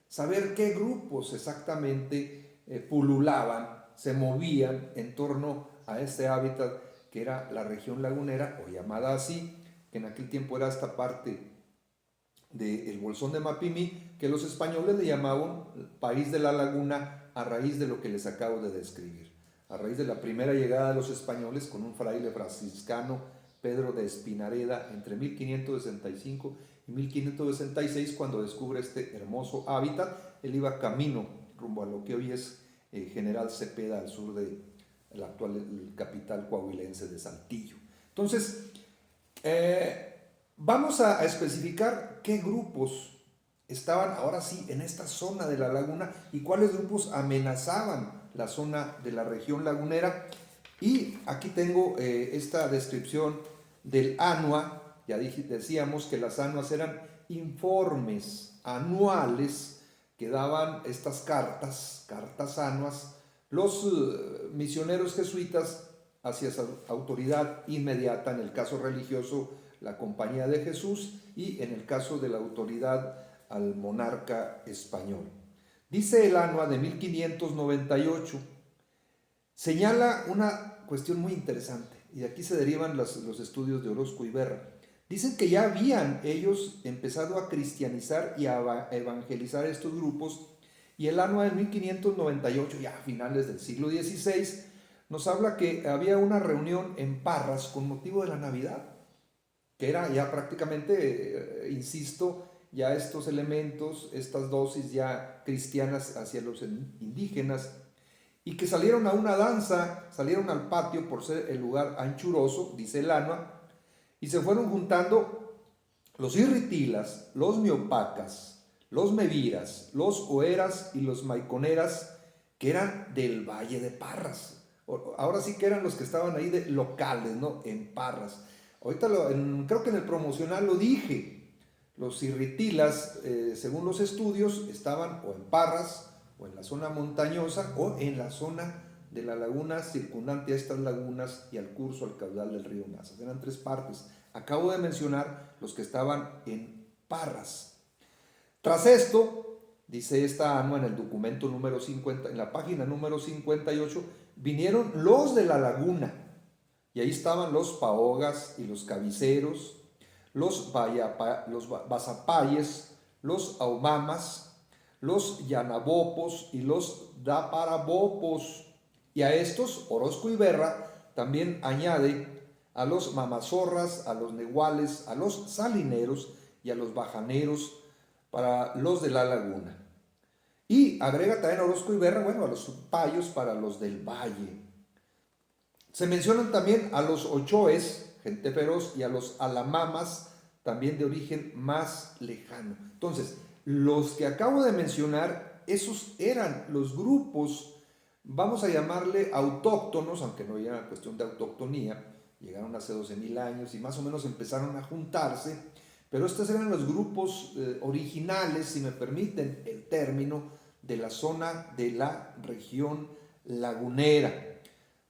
saber qué grupos exactamente pululaban, se movían en torno a este hábitat que era la región lagunera, o llamada así, que en aquel tiempo era esta parte del Bolsón de Mapimí, que los españoles le llamaban país de la laguna a raíz de lo que les acabo de describir, a raíz de la primera llegada de los españoles con un fraile franciscano, Pedro de Espinareda, entre 1565 y 1566, cuando descubre este hermoso hábitat. Él iba camino rumbo a lo que hoy es General Cepeda, al sur de la actual capital coahuilense de Saltillo. Entonces, vamos a especificar qué grupos estaban ahora sí en esta zona de la laguna y cuáles grupos amenazaban la zona de la región lagunera. Y aquí tengo esta descripción del ANUA. Ya decíamos que las ANUAs eran informes anuales que daban estas cartas ANUAs, los misioneros jesuitas hacia esa autoridad inmediata, en el caso religioso la Compañía de Jesús y en el caso de la autoridad al monarca español. Dice el ANUA de 1598, señala una cuestión muy interesante, y de aquí se derivan los estudios de Orozco Iberra. Dicen que ya habían ellos empezado a cristianizar y a evangelizar estos grupos, y el ANUA de 1598, ya a finales del siglo XVI, nos habla que había una reunión en Parras con motivo de la Navidad, que era ya prácticamente, insisto, ya estos elementos, estas dosis ya cristianas hacia los indígenas, y que salieron a una danza, salieron al patio por ser el lugar anchuroso, dice el ANUA, y se fueron juntando los irritilas, los miopacas, los meviras, los oeras y los maiconeras, que eran del Valle de Parras. Ahora sí que eran los que estaban ahí de locales, ¿no? En Parras. Ahorita creo que en el promocional lo dije. Los irritilas, según los estudios, estaban o en Parras, o en la zona montañosa, o en la zona de la laguna circundante a estas lagunas y al curso, al caudal del río Nazas. Eran tres partes. Acabo de mencionar los que estaban en Parras. Tras esto, dice esta ANUA en el documento número 50, en la página número 58, vinieron los de la laguna, y ahí estaban los paogas y los cabiceros, los basapayes, los aumamas, los yanabopos y los daparabopos. Y a estos Orozco Iberra también añade a los mamazorras, a los nehuales, a los salineros y a los bajaneros para los de la laguna. Y agrega también a Orozco y Berra, bueno, a los payos para los del valle. Se mencionan también a los ochoes, gente feroz, y a los alamamas, también de origen más lejano. Entonces, los que acabo de mencionar, esos eran los grupos, vamos a llamarle autóctonos, aunque no era cuestión de autoctonía, llegaron hace 12,000 años y más o menos empezaron a juntarse, pero estos eran los grupos originales, si me permiten el término, de la zona de la región lagunera.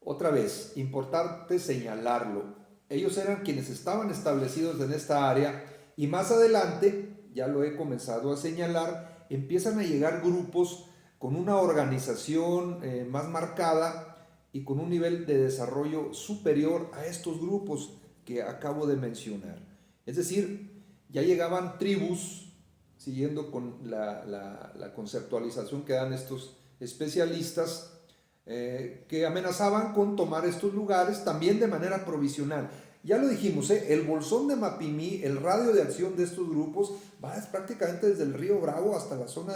Otra vez, importante señalarlo, ellos eran quienes estaban establecidos en esta área y más adelante, ya lo he comenzado a señalar, empiezan a llegar grupos con una organización más marcada y con un nivel de desarrollo superior a estos grupos que acabo de mencionar. Es decir, ya llegaban tribus, siguiendo con la conceptualización que dan estos especialistas, que amenazaban con tomar estos lugares también de manera provisional. Ya lo dijimos, el bolsón de Mapimí, el radio de acción de estos grupos, va prácticamente desde el río Bravo hasta la zona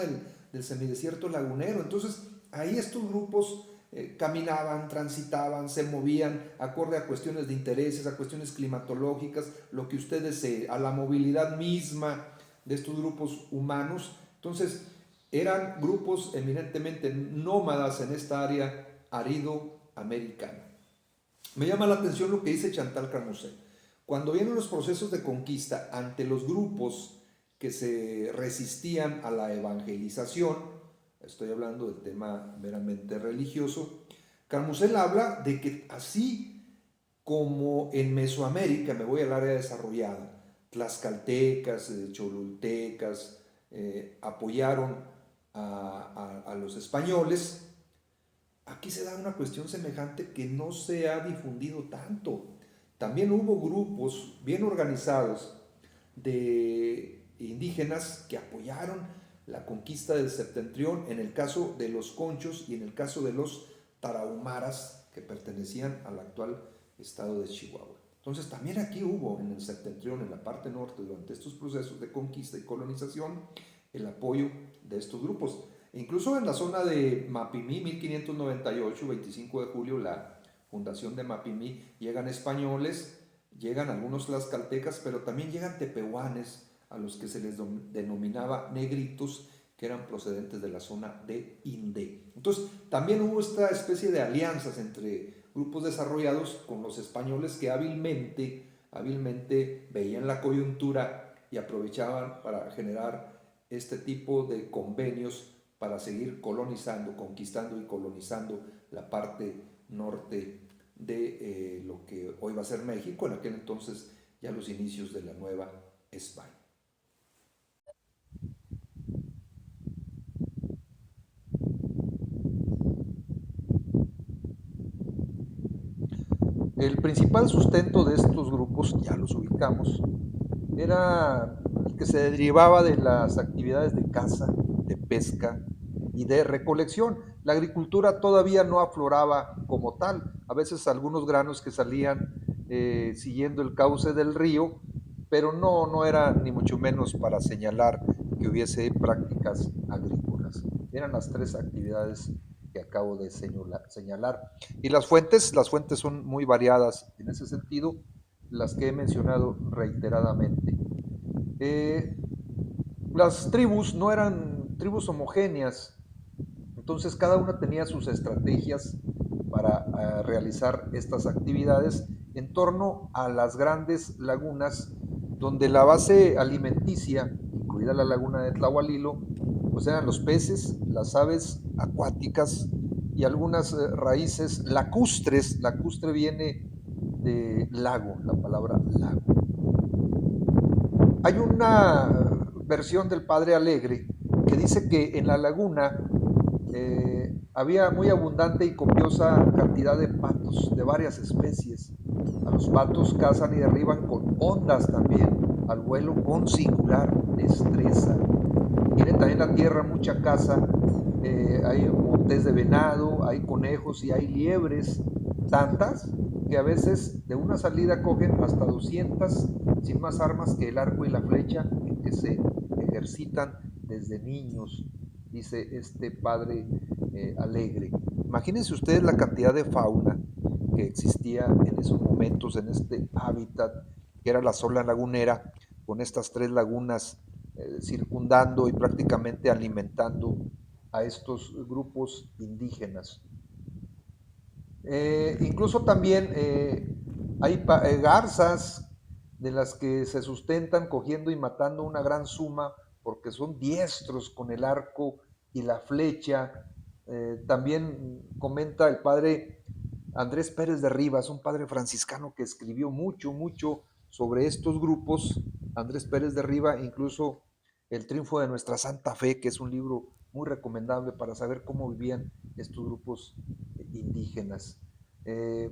del semidesierto lagunero. Entonces, ahí estos grupos caminaban, transitaban, se movían acorde a cuestiones de intereses, a cuestiones climatológicas, lo que usted desee, a la movilidad misma de estos grupos humanos. Entonces, eran grupos eminentemente nómadas en esta área arido-americana. Me llama la atención lo que dice Chantal Creuset. Cuando vienen los procesos de conquista ante los grupos que se resistían a la evangelización, estoy hablando del tema meramente religioso, Creuset habla de que así como en Mesoamérica, me voy al área desarrollada, tlaxcaltecas, cholultecas, apoyaron a los españoles, aquí se da una cuestión semejante que no se ha difundido tanto. También hubo grupos bien organizados de indígenas que apoyaron la conquista del septentrión, en el caso de los conchos y en el caso de los tarahumaras, que pertenecían al actual estado de Chihuahua. Entonces también aquí hubo en el septentrión, en la parte norte, durante estos procesos de conquista y colonización, el apoyo de estos grupos. E incluso en la zona de Mapimí, 1598, 25 de julio, la fundación de Mapimí, llegan españoles, llegan algunos tlaxcaltecas, pero también llegan tepehuanes, a los que se les denominaba negritos, que eran procedentes de la zona de Indé. Entonces también hubo esta especie de alianzas entre grupos desarrollados con los españoles que hábilmente veían la coyuntura y aprovechaban para generar este tipo de convenios para seguir colonizando, conquistando y colonizando la parte norte de lo que hoy va a ser México, en aquel entonces ya los inicios de la Nueva España. El principal sustento de estos grupos, ya los ubicamos, era el que se derivaba de las actividades de caza, de pesca y de recolección. La agricultura todavía no afloraba como tal. A veces algunos granos que salían siguiendo el cauce del río, pero no era ni mucho menos para señalar que hubiese prácticas agrícolas. Eran las tres actividades que acabo de señalar. Y las fuentes son muy variadas en ese sentido, las que he mencionado reiteradamente. Las tribus no eran tribus homogéneas, entonces cada una tenía sus estrategias para realizar estas actividades en torno a las grandes lagunas, donde la base alimenticia, incluida la laguna de Tlahualilo, pues eran los peces, las aves acuáticas y algunas raíces lacustres. Lacustre viene de lago, la palabra lago. Hay una versión del Padre Alegre que dice que en la laguna había muy abundante y copiosa cantidad de patos de varias especies. A los patos cazan y derriban con ondas también, al vuelo con singular destreza. Tiene también la tierra mucha caza, hay montes de venado, hay conejos y hay liebres, tantas que a veces de una salida cogen hasta 200 sin más armas que el arco y la flecha en que se ejercitan desde niños, dice este padre Alegre. Imagínense ustedes la cantidad de fauna que existía en esos momentos en este hábitat que era la zona lagunera, con estas 3 lagunas circundando y prácticamente alimentando a estos grupos indígenas. Incluso también hay garzas de las que se sustentan cogiendo y matando una gran suma porque son diestros con el arco y la flecha. También comenta el padre Andrés Pérez de Rivas, un padre franciscano que escribió mucho, mucho sobre estos grupos. Andrés Pérez de Rivas, incluso El triunfo de nuestra Santa Fe, que es un libro muy recomendable para saber cómo vivían estos grupos indígenas. Eh,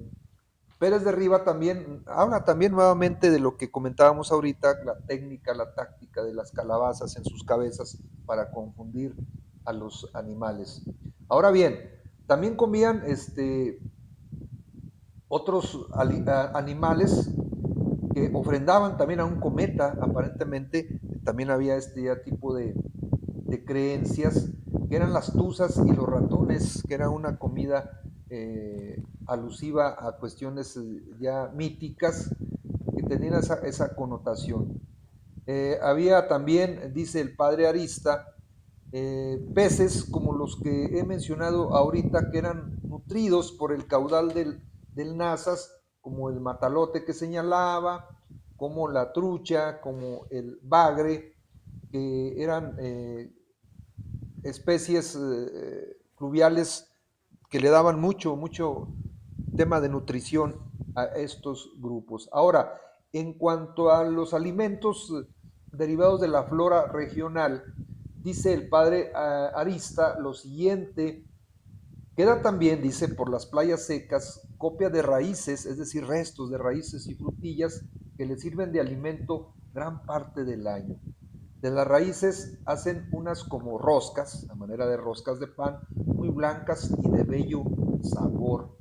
Pérez de Riva también habla también nuevamente de lo que comentábamos ahorita, la técnica, la táctica de las calabazas en sus cabezas para confundir a los animales. Ahora bien, también comían otros animales que ofrendaban también a un cometa, aparentemente también había este tipo de creencias, que eran las tuzas y los ratones, que era una comida alusiva a cuestiones ya míticas que tenían esa connotación. Había también, dice el padre Arista, peces como los que he mencionado ahorita, que eran nutridos por el caudal del Nazas, como el matalote que señalaba, como la trucha, como el bagre, que eran especies fluviales que le daban mucho, mucho tema de nutrición a estos grupos. Ahora, en cuanto a los alimentos derivados de la flora regional, dice el padre Arista lo siguiente: queda también, dice, por las playas secas, copia de raíces, es decir, restos de raíces y frutillas que le sirven de alimento gran parte del año. De las raíces hacen unas como roscas, a manera de roscas de pan, muy blancas y de bello sabor.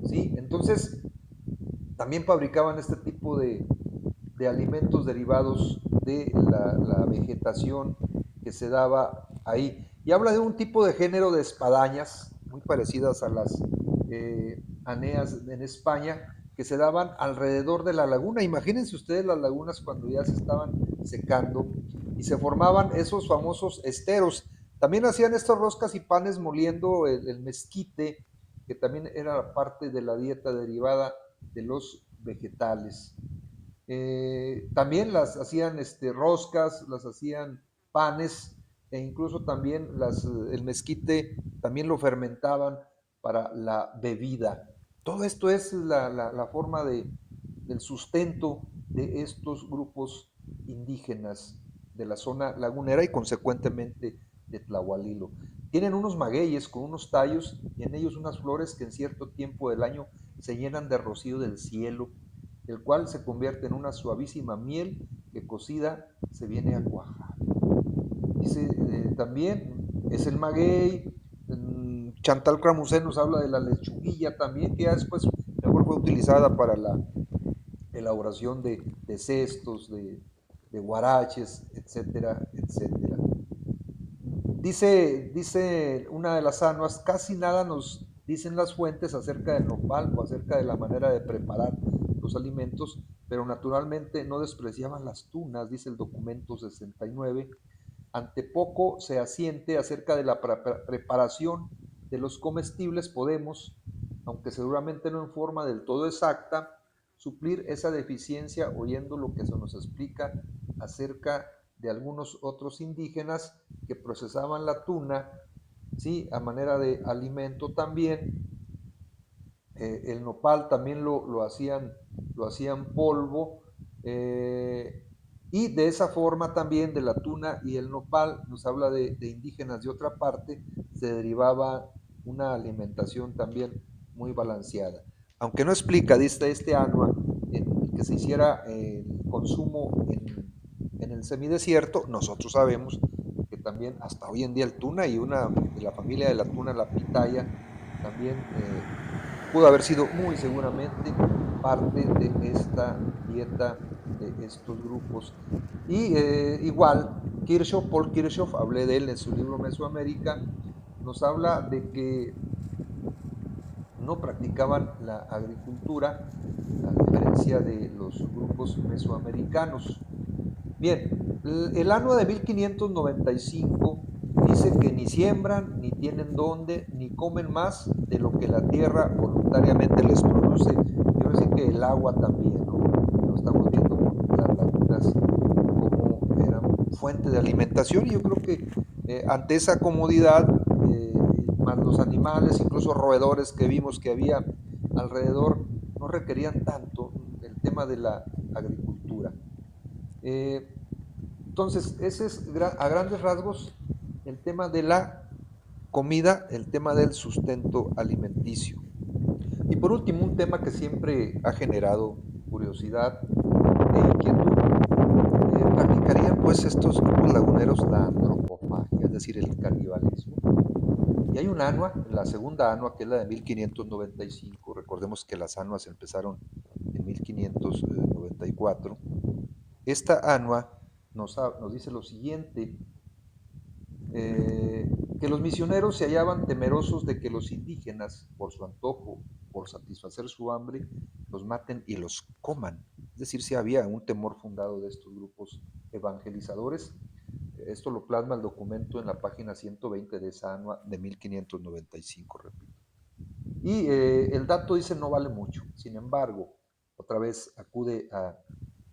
¿Sí? Entonces, también fabricaban este tipo de alimentos derivados de la vegetación que se daba ahí. Y habla de un tipo de género de espadañas, muy parecidas a las aneas en España, que se daban alrededor de la laguna. Imagínense ustedes las lagunas cuando ya se estaban secando y se formaban esos famosos esteros. También hacían estas roscas y panes moliendo el mezquite, que también era parte de la dieta derivada de los vegetales. También las hacían roscas, las hacían panes e incluso también el mezquite también lo fermentaban para la bebida. Todo esto es la forma del sustento de estos grupos indígenas de la zona lagunera y consecuentemente de Tlahualilo. Tienen unos magueyes con unos tallos y en ellos unas flores que en cierto tiempo del año se llenan de rocío del cielo, el cual se convierte en una suavísima miel que cocida se viene a cuajar. Dice también, es el maguey. Chantal Cramusén nos habla de la lechuguilla también, que ya después mejor fue utilizada para la elaboración de cestos, de guaraches, etcétera, etcétera. Dice una de las anuas, casi nada nos dicen las fuentes acerca del nopal o acerca de la manera de preparar los alimentos, pero naturalmente no despreciaban las tunas, dice el documento 69. Ante poco se asiente acerca de la preparación de los comestibles, podemos, aunque seguramente no en forma del todo exacta, suplir esa deficiencia oyendo lo que se nos explica acerca de algunos otros indígenas que procesaban la tuna, ¿sí?, a manera de alimento también. El nopal también lo hacían polvo, y de esa forma también de la tuna y el nopal, nos habla de indígenas de otra parte, se derivaba una alimentación también muy balanceada. Aunque no explica, dice este Anua, en que se hiciera el consumo en el semidesierto, nosotros sabemos que también hasta hoy en día el tuna y una de la familia de la tuna, la pitaya, también pudo haber sido muy seguramente parte de esta dieta de estos grupos. Y igual, Paul Kirchhoff, hablé de él en su libro Mesoamérica, nos habla de que no practicaban la agricultura, a diferencia de los grupos mesoamericanos. Bien, el año de 1595 dice que ni siembran, ni tienen dónde, ni comen más de lo que la tierra voluntariamente les produce. Quiero decir que el agua también, ¿no? Lo estamos viendo con las lagunas como eran fuente de alimentación, y yo creo que ante esa comodidad, más los animales, incluso roedores que vimos que había alrededor, no requerían tanto el tema de la agricultura. Eh, entonces, ese es a grandes rasgos el tema de la comida, el tema del sustento alimenticio. Y por último, un tema que siempre ha generado curiosidad e inquietud. Practicarían pues estos grupos laguneros la antropofagia, es decir, el canibalismo. Y hay un ANUA, la segunda ANUA, que es la de 1595. Recordemos que las ANUAs empezaron en 1594. Esta ANUA nos dice lo siguiente, que los misioneros se hallaban temerosos de que los indígenas, por su antojo, por satisfacer su hambre, los maten y los coman. Es decir, si había un temor fundado de estos grupos evangelizadores. Esto lo plasma el documento en la página 120 de esa ANUA de 1595, repito. Y el dato dice no vale mucho. Sin embargo, otra vez acude a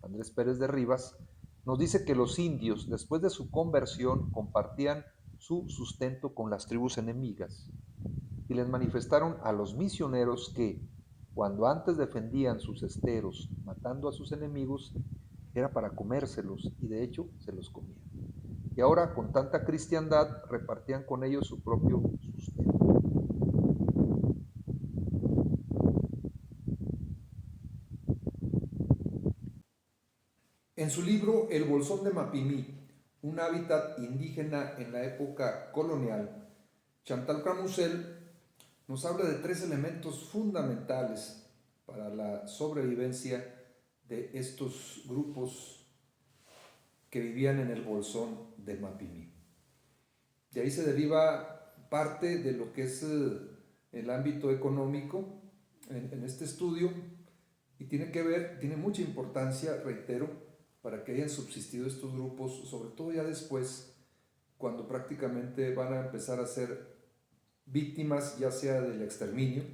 Andrés Pérez de Rivas, nos dice que los indios, después de su conversión, compartían su sustento con las tribus enemigas y les manifestaron a los misioneros que, cuando antes defendían sus esteros matando a sus enemigos, era para comérselos, y de hecho se los comían. Y ahora, con tanta cristiandad, repartían con ellos su propio sustento. En su libro El Bolsón de Mapimí, un hábitat indígena en la época colonial, Chantal Camusel nos habla de tres elementos fundamentales para la sobrevivencia de estos grupos que vivían en el Bolsón de Mapimí. De ahí se deriva parte de lo que es el ámbito económico en este estudio, y tiene mucha importancia, reitero, para que hayan subsistido estos grupos, sobre todo ya después, cuando prácticamente van a empezar a ser víctimas ya sea del exterminio,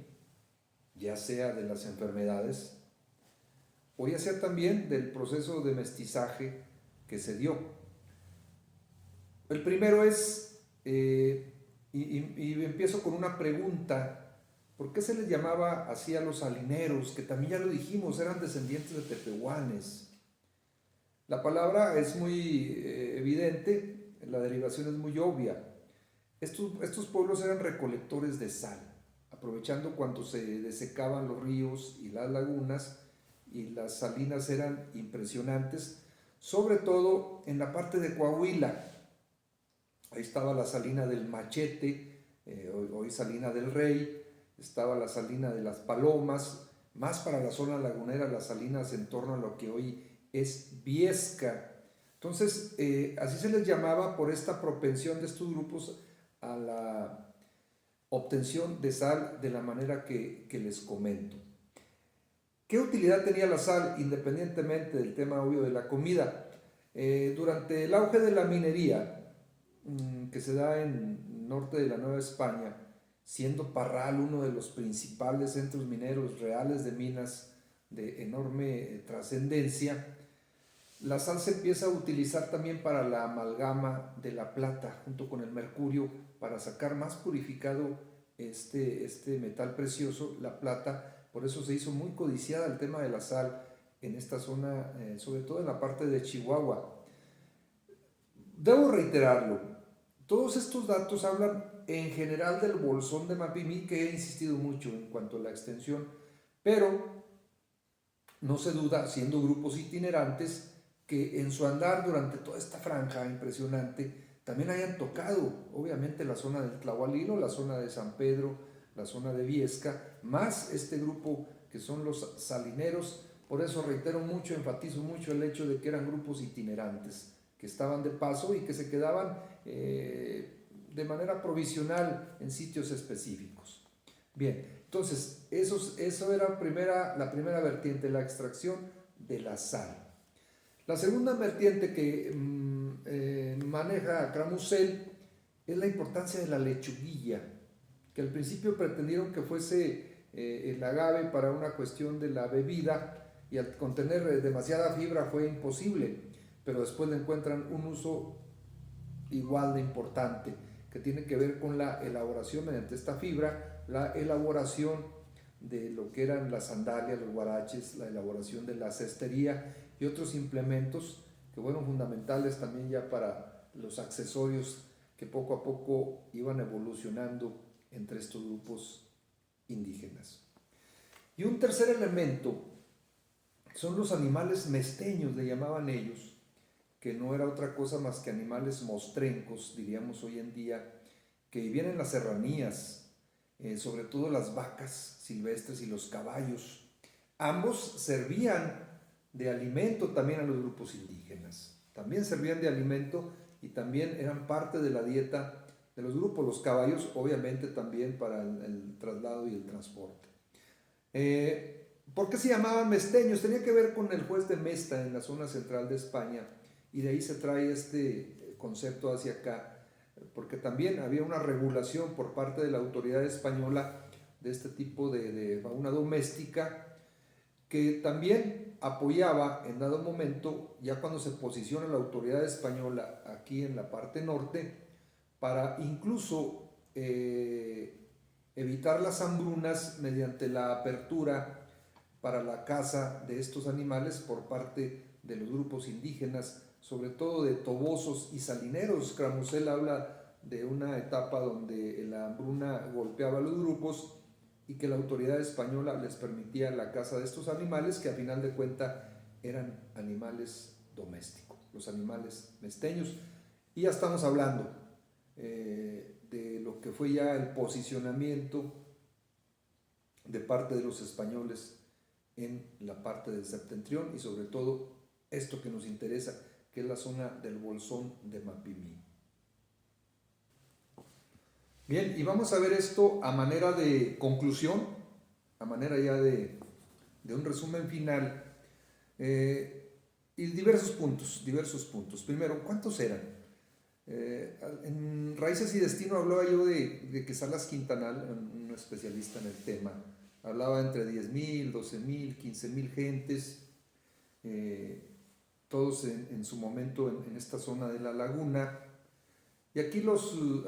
ya sea de las enfermedades, o ya sea también del proceso de mestizaje que se dio. El primero es, y empiezo con una pregunta: ¿por qué se les llamaba así a los salineros, que también ya lo dijimos, eran descendientes de tepehuanes? La palabra es muy evidente, la derivación es muy obvia. Estos pueblos eran recolectores de sal, aprovechando cuando se desecaban los ríos y las lagunas, y las salinas eran impresionantes, sobre todo en la parte de Coahuila. Ahí estaba la salina del Machete, hoy Salina del Rey, estaba la salina de las Palomas, más para la zona lagunera, las salinas en torno a lo que hoy es Viesca. Entonces, así se les llamaba por esta propensión de estos grupos a la obtención de sal de la manera que les comento. ¿Qué utilidad tenía la sal, independientemente del tema obvio de la comida? Durante el auge de la minería, que se da en norte de la Nueva España, siendo Parral uno de los principales centros mineros reales de minas de enorme trascendencia, la sal se empieza a utilizar también para la amalgama de la plata junto con el mercurio, para sacar más purificado este metal precioso, la plata. Por eso se hizo muy codiciada el tema de la sal en esta zona, sobre todo en la parte de Chihuahua. Debo reiterarlo, todos estos datos hablan en general del bolsón de Mapimí, que he insistido mucho en cuanto a la extensión, pero no se duda, siendo grupos itinerantes, que en su andar durante toda esta franja impresionante también hayan tocado, obviamente, la zona del Tlahualilo, la zona de San Pedro, la zona de Viesca, más este grupo que son los salineros, Por eso reitero mucho, enfatizo mucho el hecho de que eran grupos itinerantes, que estaban de paso y que se quedaban de manera provisional en sitios específicos. Bien, entonces eso era la primera vertiente, la extracción de la sal. La segunda vertiente que maneja Cramusel es la importancia de la lechuguilla, que al principio pretendieron que fuese el agave para una cuestión de la bebida, y al contener demasiada fibra fue imposible, pero después le encuentran un uso igual de importante, que tiene que ver con la elaboración mediante esta fibra, la elaboración de lo que eran las sandalias, los guaraches, la elaboración de la cestería y otros implementos que fueron fundamentales también ya para los accesorios que poco a poco iban evolucionando entre estos grupos indígenas. Y un tercer elemento son los animales mesteños, le llamaban ellos, que no era otra cosa más que animales mostrencos, diríamos hoy en día, que vivían en las serranías, sobre todo las vacas silvestres y los caballos. Ambos servían de alimento también a los grupos indígenas, también servían de alimento y también eran parte de la dieta de los grupos. Los caballos obviamente también para el traslado y el transporte. ¿Por qué se llamaban mesteños? Tenía que ver con el juez de Mesta en la zona central de España, y de ahí se trae este concepto hacia acá, porque también había una regulación por parte de la autoridad española de este tipo de fauna doméstica, que también apoyaba en dado momento, ya cuando se posiciona la autoridad española aquí en la parte norte, para incluso evitar las hambrunas mediante la apertura para la caza de estos animales por parte de los grupos indígenas, sobre todo de tobosos y salineros. Cramusel habla de una etapa donde la hambruna golpeaba a los grupos y que la autoridad española les permitía la caza de estos animales, que a final de cuentas eran animales domésticos, los animales mesteños. Y ya estamos hablando de lo que fue ya el posicionamiento de parte de los españoles en la parte del septentrión y sobre todo esto que nos interesa, que es la zona del Bolsón de Mapimí. Bien, y vamos a ver esto a manera de conclusión, a manera ya de un resumen final, y diversos puntos. Primero, ¿cuántos eran? En Raíces y Destino hablaba yo de que Salas Quintanal, un especialista en el tema, hablaba entre 10,000, 12,000, 15,000 gentes, todos en su momento en esta zona de la laguna. Y aquí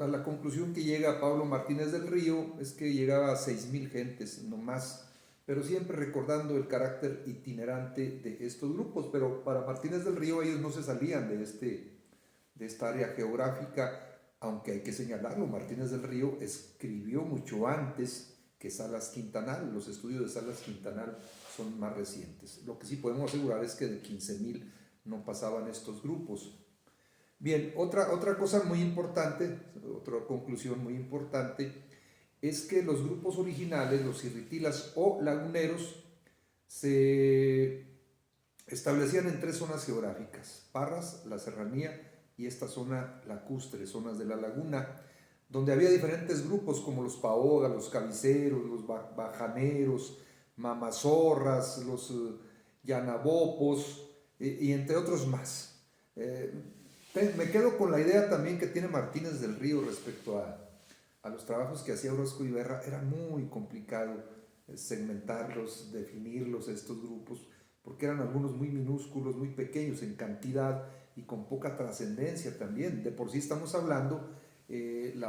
a la conclusión que llega Pablo Martínez del Río es que llegaba a 6,000 gentes, no más, pero siempre recordando el carácter itinerante de estos grupos. Pero para Martínez del Río ellos no se salían de esta área geográfica, aunque hay que señalarlo, Martínez del Río escribió mucho antes que Salas Quintanal. Los estudios de Salas Quintanal son más recientes. Lo que sí podemos asegurar es que de 15,000 no pasaban estos grupos. Bien, otra cosa muy importante, otra conclusión muy importante, es que los grupos originales, los irritilas o laguneros, se establecían en 3 zonas geográficas: Parras, la Serranía y esta zona lacustre, zonas de la laguna, donde había diferentes grupos como los paoga, los cabiceros, los bajaneros, mamazorras, los yanabopos y entre otros más. Me quedo con la idea también que tiene Martínez del Río respecto a los trabajos que hacía Orozco Iberra. Era muy complicado segmentarlos, definirlos, estos grupos, porque eran algunos muy minúsculos, muy pequeños en cantidad y con poca trascendencia también. De por sí estamos hablando el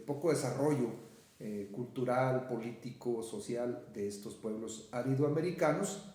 poco desarrollo cultural, político, social de estos pueblos aridoamericanos.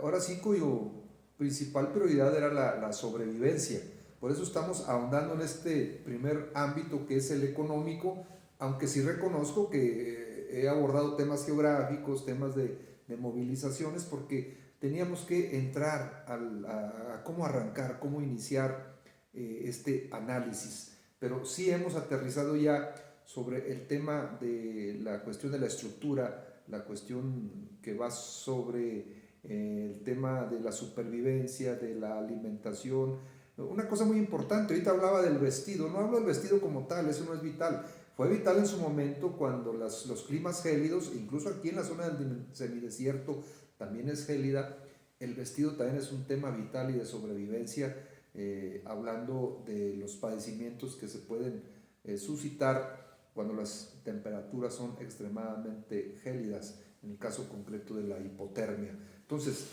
Ahora sí, cuyo principal prioridad era la sobrevivencia. Por eso estamos ahondando en este primer ámbito, que es el económico, aunque sí reconozco que he abordado temas geográficos, temas de movilizaciones, porque teníamos que entrar a cómo arrancar, cómo iniciar este análisis. Pero sí hemos aterrizado ya sobre el tema de la cuestión de la estructura la cuestión que va sobre el tema de la supervivencia, de la alimentación. Una cosa muy importante, ahorita hablaba del vestido, no hablo del vestido como tal, eso no es vital. Fue vital en su momento cuando los climas gélidos, incluso aquí en la zona del semidesierto también es gélida, el vestido también es un tema vital y de sobrevivencia, hablando de los padecimientos que se pueden suscitar cuando las temperaturas son extremadamente gélidas, en el caso concreto de la hipotermia. Entonces,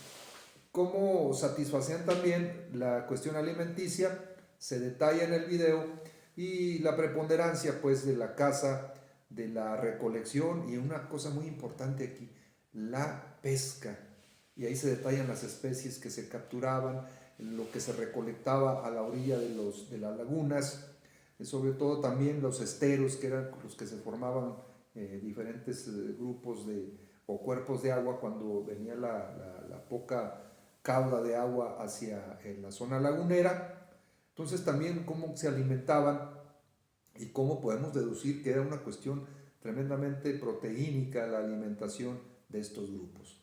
¿cómo satisfacían también la cuestión alimenticia? Se detalla en el video, y la preponderancia pues de la caza, de la recolección, y una cosa muy importante aquí, la pesca. Y ahí se detallan las especies que se capturaban, lo que se recolectaba a la orilla de las lagunas, sobre todo también los esteros, que eran los que se formaban diferentes grupos o cuerpos de agua cuando venía la poca cauda de agua hacia la zona lagunera. Entonces también cómo se alimentaban y cómo podemos deducir que era una cuestión tremendamente proteínica la alimentación de estos grupos.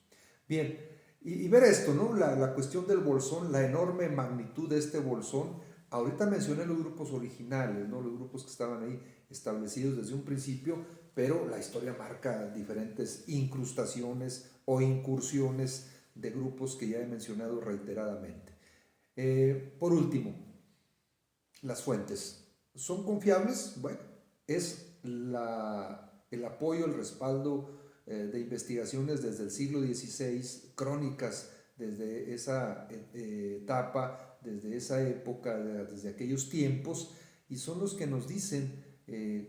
Bien, y ver esto, ¿no? La cuestión del bolsón, la enorme magnitud de este bolsón. Ahorita mencioné los grupos originales, ¿no? Los grupos que estaban ahí establecidos desde un principio, pero la historia marca diferentes incrustaciones o incursiones de grupos que ya he mencionado reiteradamente. Por último, las fuentes. ¿Son confiables? Bueno, es el apoyo, el respaldo de investigaciones desde el siglo XVI, crónicas desde esa etapa, desde esa época, desde aquellos tiempos, y son los que nos dicen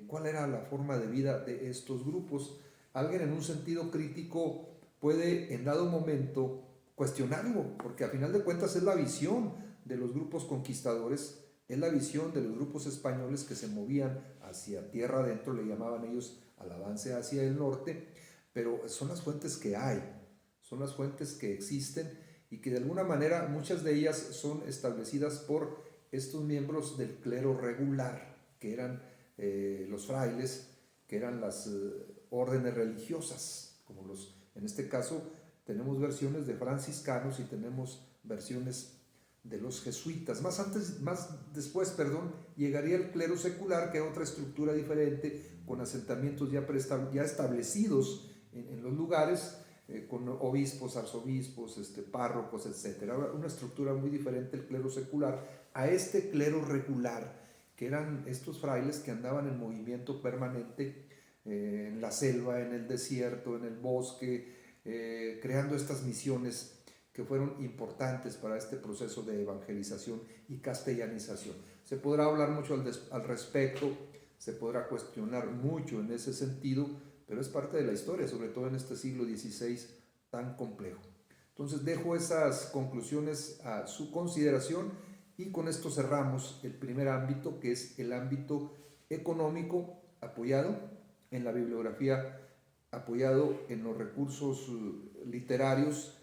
cuál era la forma de vida de estos grupos. Alguien en un sentido crítico puede en dado momento cuestionarlo, porque a final de cuentas es la visión de los grupos conquistadores, es la visión de los grupos españoles que se movían hacia tierra adentro, le llamaban ellos al avance hacia el norte, pero son las fuentes que hay, son las fuentes que existen y que de alguna manera muchas de ellas son establecidas por estos miembros del clero regular, que eran los frailes, que eran las órdenes religiosas, como en este caso tenemos versiones de franciscanos y tenemos versiones de los jesuitas. Más después, llegaría el clero secular, que era otra estructura diferente, con asentamientos ya establecidos en los lugares, con obispos, arzobispos, párrocos, etc. Una estructura muy diferente el clero secular a este clero regular, que eran estos frailes que andaban en movimiento permanente en la selva, en el desierto, en el bosque, creando estas misiones que fueron importantes para este proceso de evangelización y castellanización. Se podrá hablar mucho al respecto, se podrá cuestionar mucho en ese sentido, pero es parte de la historia, sobre todo en este siglo XVI tan complejo. Entonces dejo esas conclusiones a su consideración y con esto cerramos el primer ámbito, que es el ámbito económico, apoyado en la bibliografía, apoyado en los recursos literarios,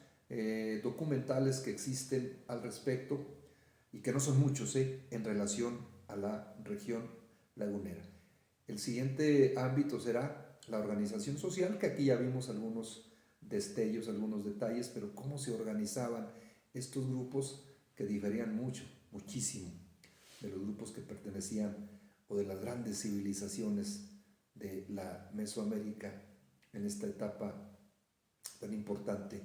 documentales que existen al respecto y que no son muchos en relación a la región lagunera. El siguiente ámbito será la organización social, que aquí ya vimos algunos destellos, algunos detalles, pero cómo se organizaban estos grupos que diferían muchísimo de los grupos que pertenecían o de las grandes civilizaciones de la Mesoamérica en esta etapa tan importante